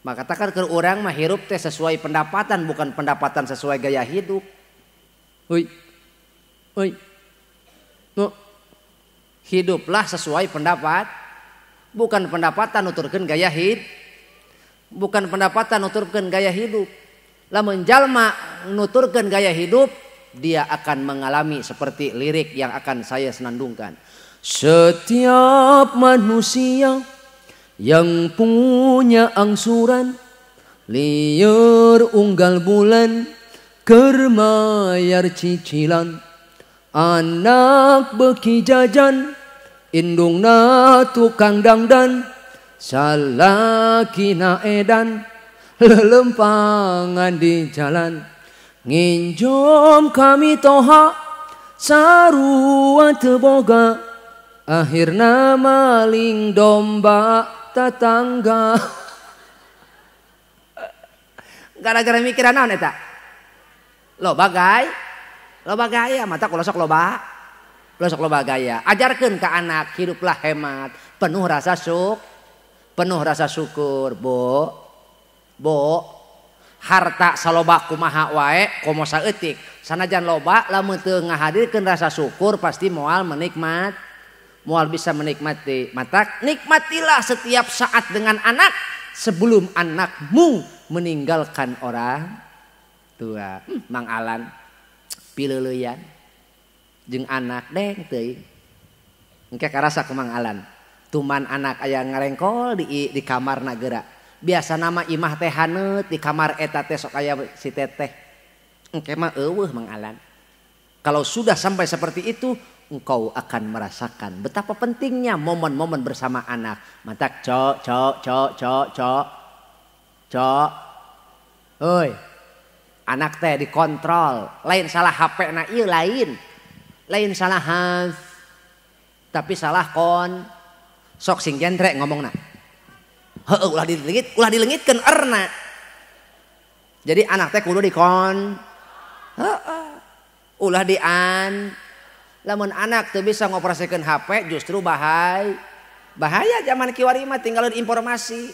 Maka katakan ke urang mah hirup teh sesuai pendapatan bukan pendapatan sesuai gaya hidup. Heuy. No. Hiduplah sesuai pendapat, bukan pendapatan nuturkeun gaya hidup. Bukan pendapatan nuturkeun gaya hidup. Lamun jalma nuturkeun gaya hidup, dia akan mengalami seperti lirik yang akan saya senandungkan. Setiap manusia yang punya angsuran liur unggal bulan kermayar cicilan anak beki jajan indungna tukang dangdan salakina edan lelempangan di jalan nginjom kami toha sarua teboga akhirna maling domba tetangga. Gara-gara mikiran naon eta? Loba gaya mata kalau sok loba gaya. Ajarkeun ka anak hiduplah hemat, penuh rasa syukur, Bo. Harta saloba kumaha wae komo saeutik. Sanajan loba lamun teu ngahadirkeun rasa syukur pasti moal bisa menikmati. Mata nikmatilah setiap saat dengan anak sebelum anakmu meninggalkan orang tua. Mang Alan pileuleyan jeung anak deng teuing. Engke karasa ku Mang Alan. Tuman anak aya ngarengkol di kamarna geura. Biasa nama imah teh haneut di kamar eta teh sok aya si teteh. Engke mah eueuh Mang Alan. Kalau sudah sampai seperti itu, engkau akan merasakan betapa pentingnya momen-momen bersama anak. Mantak cok. Hoi. Anak teh dikontrol. Lain salah HP na ieu lain. Lain salah has. Tapi salah kon. Sok sing genre ngomongna. Heuh ulah dilengitkeun erna. Jadi anak teh kudu dikon. Heuh. Ulah dian. Lamun anak teu bisa ngoperasikeun HP justru bahaya zaman kiwari mah tinggalin informasi.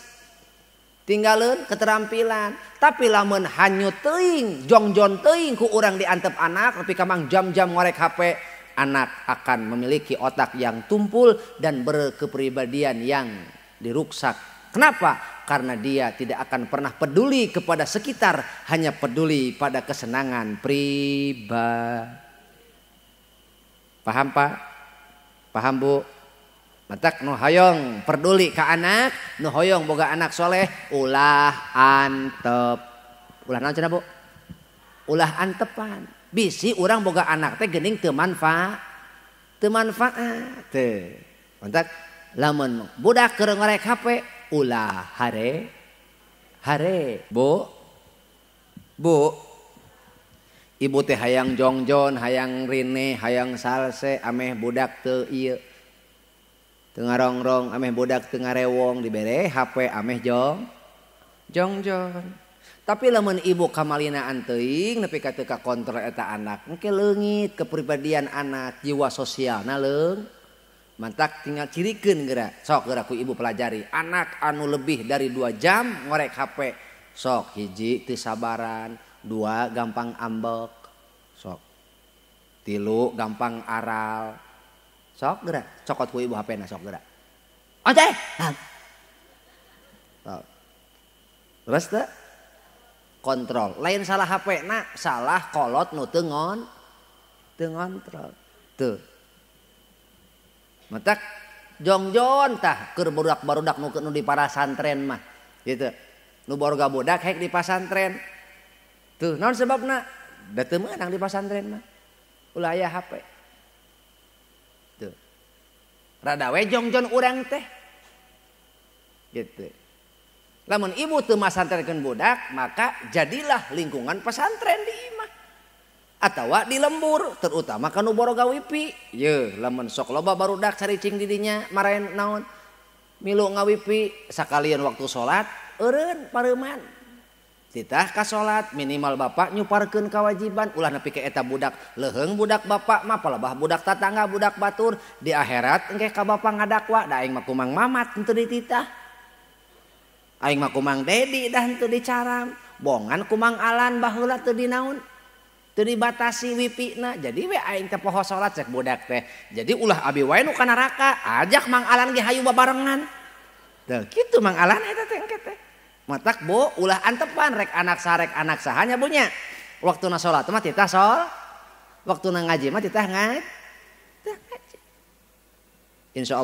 tinggalin keterampilan. Tapi lamun hanyut teuing, jongjon teuing ku urang diantep anak, tapi kamang jam-jam ngorek HP, anak akan memiliki otak yang tumpul dan berkepribadian yang diruksak. Kenapa? Karena dia tidak akan pernah peduli kepada sekitar, hanya peduli pada kesenangan pribadi. Paham Pak? Paham Bu? Matak nu hoyong peduli ke anak, nu hoyong boga anak soleh, ulah antep. Ulah naon cenah Bu? Ulah antepan. Bisi urang boga anak teh geuning teu manfaat. Teu manfaat. Teu. Matak lamun budak keur ngorek HP, ulah hare. Hare, Bu. Bu. Ibu teh hayang jongjon, hayang rine, hayang salse, ameh budak teu ieu. Tengah rongrong ameh budak tengah rewong dibere HP ameh jongjon. Tapi lamun ibu kamalinaan teuing nepi ka teu ka kontrol eta anak, engke leungit kepribadian anak, jiwa sosialna leung. Mantak tinggal cirikeun geura. Sok geura ku ibu pelajari. Anak anu lebih dari 2 jam ngorek HP, sok hiji teu sabaran, 2 gampang ambek, sok 3 gampang aral. Sok gerak, cokot ku ibu HP na sok gerak. Oce. Terus teh kontrol. Lain salah HP na, salah kolot nu teu ngontrol. Tuh. Matak jongjon tah keur budak-barudak nu di parasantren mah. Gitu. Nu boga budak hek di pasantren. Tuh, naon sebabna? Da teu meunang di pasantren mah. Ulah aya HP. Rada we jongjon urang teh. Gitu. Lamun ibu teu masantrenkeun budak, maka jadilah lingkungan pesantren di imah. Atawa di lembur, terutama kanu boga wifi. Yeuh, lamun sok loba barudak caricing di dinya maraen naon? Milu ngawifi sakalian waktu salat, eureun pareuman. Titah ka salat minimal bapak nyuparkeun kewajiban ulah nepi ka eta budak leuheung budak bapak mah palebah budak tatangga budak batur di akhirat engke ka bapak ngadakwa da aing mah kumang mamat henteu dititah aing mah kumang dedi dah henteu dicaram bongan kumang alan baheula teu dinaun teu dibatasi wipina jadi we aing teh poho salat cek budak teh jadi ulah abi wae nu ka neraka ajak mang alan ge hayu babarengan teu kitu mang alan eta teh engke teh. Matak Bu, ulah antepan rek anak sahanya bunya. Waktu na sholat mah titah waktu na ngaji mah titah ngaji. Insya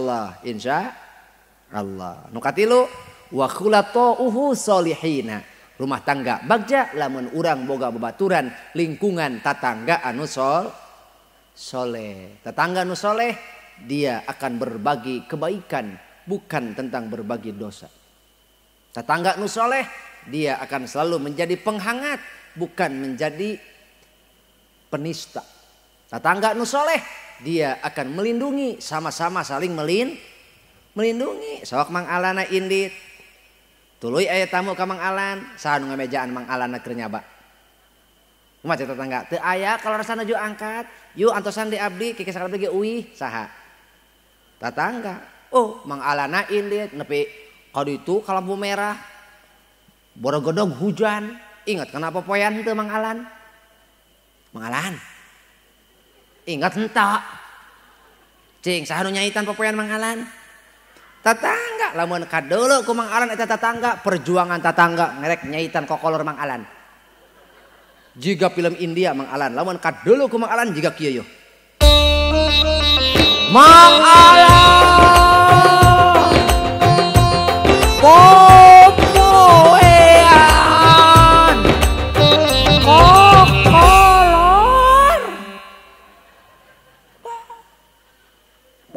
Allah. Nu katilu wa khulatuhu solihina. Rumah tangga bagja lamun urang boga babaturan lingkungan tatangga anu soleh. Tetangga anu soleh dia akan berbagi kebaikan bukan tentang berbagi dosa. Tetangga nu soleh dia akan selalu menjadi penghangat bukan menjadi penista. Tetangga nu soleh dia akan melindungi sama-sama saling melindungi. Sok Mang Alana indit. Tuluy aya tamu ka Mang Alan, saha nu ngamejaan Mang Alana keur nyaba. Kumaha tetangga? Teu aya kalau rasana ju angkat. Yu antosan di abdi kiki sakabdi ge uih saha? Tetangga. Oh, Mang Alana indit nepi kali itu kalau lampu merah borogodog hujan ingat kenapa poyan itu Mang Alan ingat hentak cing saha nu nyaitan popoyan Mang Alan tetangga lamun kadeuleu ku Mang Alan eta tetangga perjuangan tetangga ngerek nyaitan kokolor Mang Alan jiga film India Mang Alan lamun kadeuleu ku Mang Alan jiga kieu yo Mang Alan popoean kokolor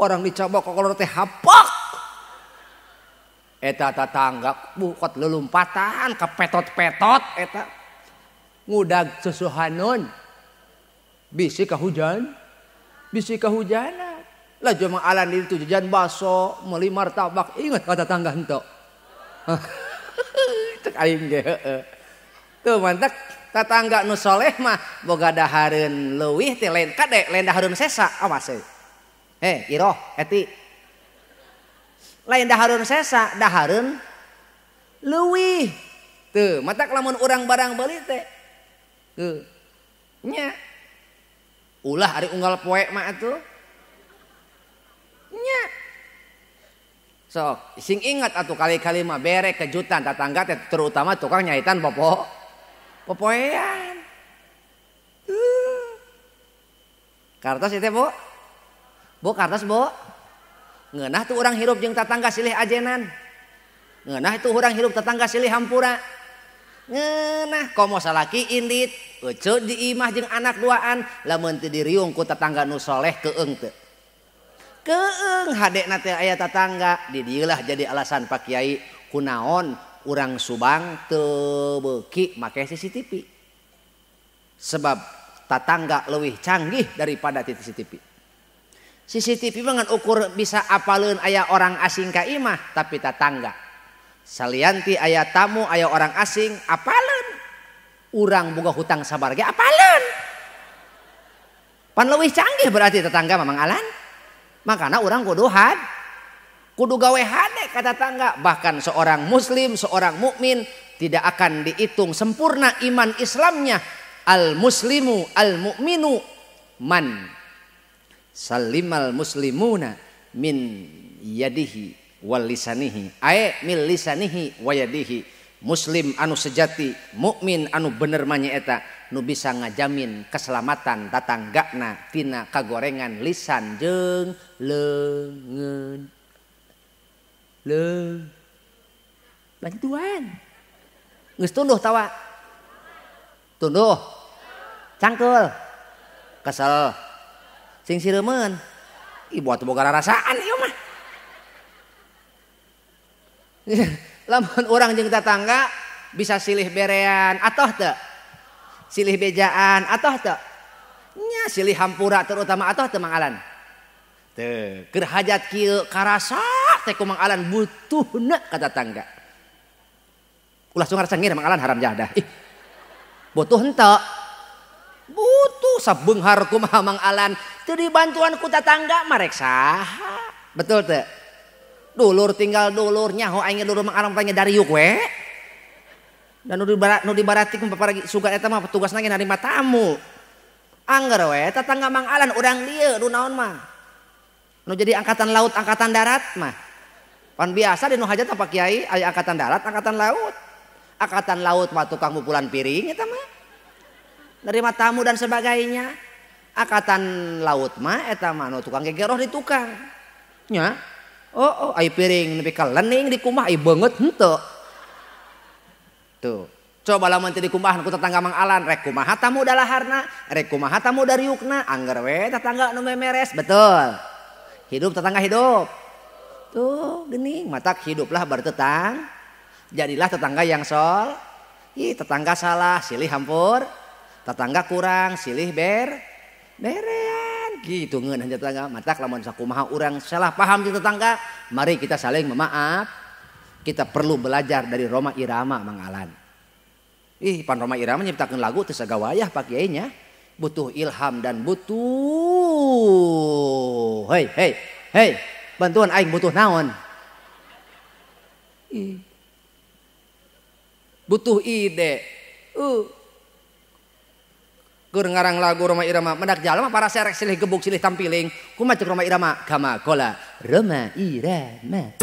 orang dicoba kokolor teh hapak eta tetangga bukot lelumpatan kepetot-petot eta ngudag susuhanon bisi kahujanan lah Mang Alan itu jajan baso meuli martabak ingat kata tetangga henteu cek aing ge heeh. Tuh mantap tetangga nu soleh mah boga dahareun leuwih teh lain kade lain dahareun sesa awas we. Iroh eti. Lain dahareun sesa, dahareun leuwih. Teu, matak lamun urang barang beli teh. Teu. Nya. Ulah ari unggal poe mah atuh. Nya. Sok, sing ingat atuh kali-kali mah bere kejutan tetangga teh terutama tukang nyaitan popoean. Kartos itu Bu? Bu kartos Bu? Ngeunah tuh orang hirup jeung tetangga silih ajenan. Ngeunah itu orang hirup tetangga silih hampura. Ngeunah komo salaki indit, euceut di imah jeung anak duaan, lamun teu diriung ku tetangga nu soleh keung teu. Keung hadekna teh aya tetangga, di dieu lah jadi alasan Pak Kiai kunaon urang Subang teu beuki make CCTV. Sebab tetangga leuwih canggih daripada CCTV. CCTV mah ukur bisa apaleun aya orang asing ka imah, tapi tetangga salianti aya tamu aya orang asing apaleun. Urang boga hutang sabar ge apaleun. Pan leuwih canggih berarti tetangga Mamang Alan. Makana urang kudu gawe hade ka tetangga. Bahkan seorang muslim, seorang mukmin tidak akan dihitung sempurna iman Islamnya. Al muslimu al mu'minu man salimal muslimuna min yadihi wal lisanihi ae mil lisanihi wa yadihi. Muslim anu sejati, mukmin anu bener mah nyaeta nu bisa ngajamin keselamatan tatanggana tina kagorengan lisan jeung leungeun. Bantuan geus tunduh tawa, tunduh cangkeul kesel sing sireumeun ibu atuh boga rarasaan ieu mah. Lamun urang jeung tetangga bisa silih berean atoh teu, silih bejaan atoh teu, nya silih hampura terutama atoh teu Mang Alan. Teu, keur hajat kieu karasa teh ku Mang Alan butuhna ka tetangga. Ulah sungar cengir Mang Alan haram jadah. Ih. Butuh henteu. Butuh sabeunghar kumaha Mang Alan teu dibantuan ku tetangga marek saha. Betul teu? Dulur tinggal dulur nyaho aing dulur Mang Alan tanya dariuk we. Dan nu dibaratik paparagi suga eta mah petugasna ge narima tamu. Angger we tetangga Mang Alan urang dieu nu naon mah. Nu jadi angkatan laut, angkatan darat mah. Pan biasa di nu hajat Pak Kiai aya angkatan darat, angkatan laut. Angkatan laut mah tukang mupulan piring eta mah. Nerima tamu dan sebagainya. Angkatan laut mah eta mah nu tukang gegeroh di tukang. Nya. Oh, ai piring nepi ka lening di kumah ai beungeut henteu. Tuh. Coba lamun teu dikumahan ku tetangga Mang Alan, rek kumaha tamu dalaharna, rek kumaha tamu dariukna, angger we tetangga nu memeres, betul. Hidup tetangga hidup. Tuh, geuning matak hiduplah bertetang. Jadilah tetangga yang sol. Ih, tetangga salah, silih hampur. Tetangga kurang, silih berean. Gitu ngeun hanya tetangga. Matak lamun sakumaha urang salah paham di tetangga, mari kita saling memaaf. Kita perlu belajar dari Rhoma Irama Mang Alan. Ih, pan Rhoma Irama nyiptakeun lagu teu sagawayah Pak Kiai nya. Butuh ilham dan butuh hei, bantuan aing butuh naon? Ih. Butuh ide. Keur ngarang lagu Rhoma Irama mendak jalma para serek silih gebuk silih tampiling kumaha ceuk Rhoma Irama kama kola Rhoma Irama.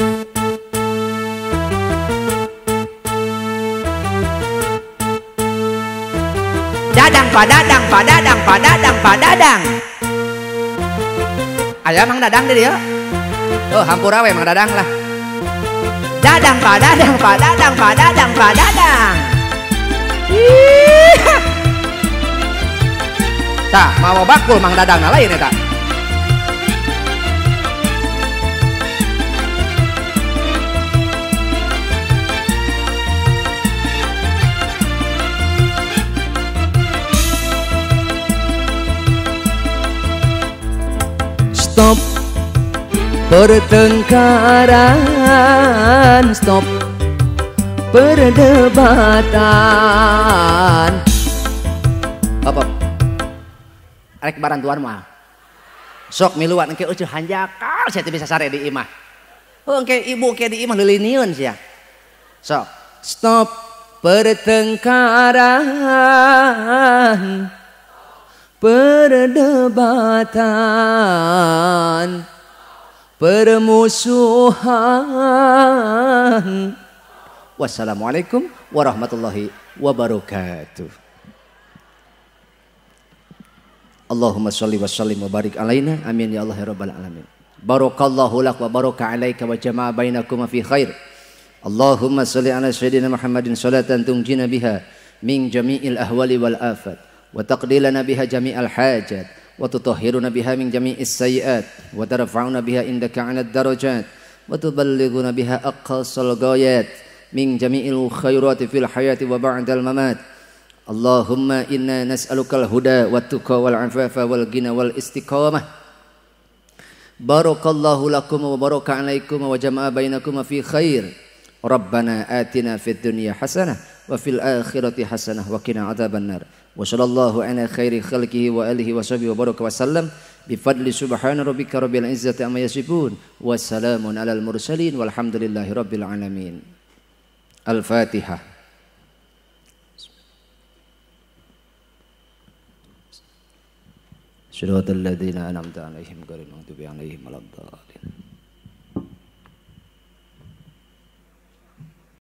Padadang. Aya Mang Dadang di dieu. Oh, hampura we Mang Dadang lah. Padadang. Tah, mau bakul Mang Dadang lain eta. Stop pertengkaran, stop perdebatan. Apa? Arek barantuan mah. Sok miluan engke eueuh hanjakal sia teu bisa sare di imah. Engke ibu ke di imah leulinieun sia. Sok, Stop pertengkaran, perdebatan, permusuhan. Wassalamualaikum warahmatullahi wabarakatuh. Allahumma sholli wa sallim wa barik alaina. Amin ya Allah ya rabbal alamin. Barakallahu lak wa baraka alaika wa jama'a bainakuma fi khair. Allahumma sholli ala sayyidina Muhammadin salatan tunjina biha min jami'il ahwali wal afat wa taqdilana biha jami'al hajat wa tutahhiruna biha min jami'is sayyi'at wa tarfa'una biha indaka 'alad darajat wa tuballighuna biha aqsal ghayat min jami'il khairati fil hayati wa ba'dal mamat. Allahumma inna nas'alukal huda wat tuqa wal afafa wal ghina wal istiqamah. Barakallahu lakum wa baraka alaikum wa jama'a bainakum fi khair. Rabbana atina fid dunya hasanah wa fil akhirati hasanah wa qina adzabannar. Wa sallallahu ala khairi khalqihi wa alihi wa sahbihi wa baraka wa sallam bi fadli subhana rabbika rabbil izzati amma yasifun wa salamun alal mursalin walhamdulillahi rabbil alamin. Al-Fatihah. صراط الذين أنعمت عليهم غير المغضوب عليهم ولا الضالين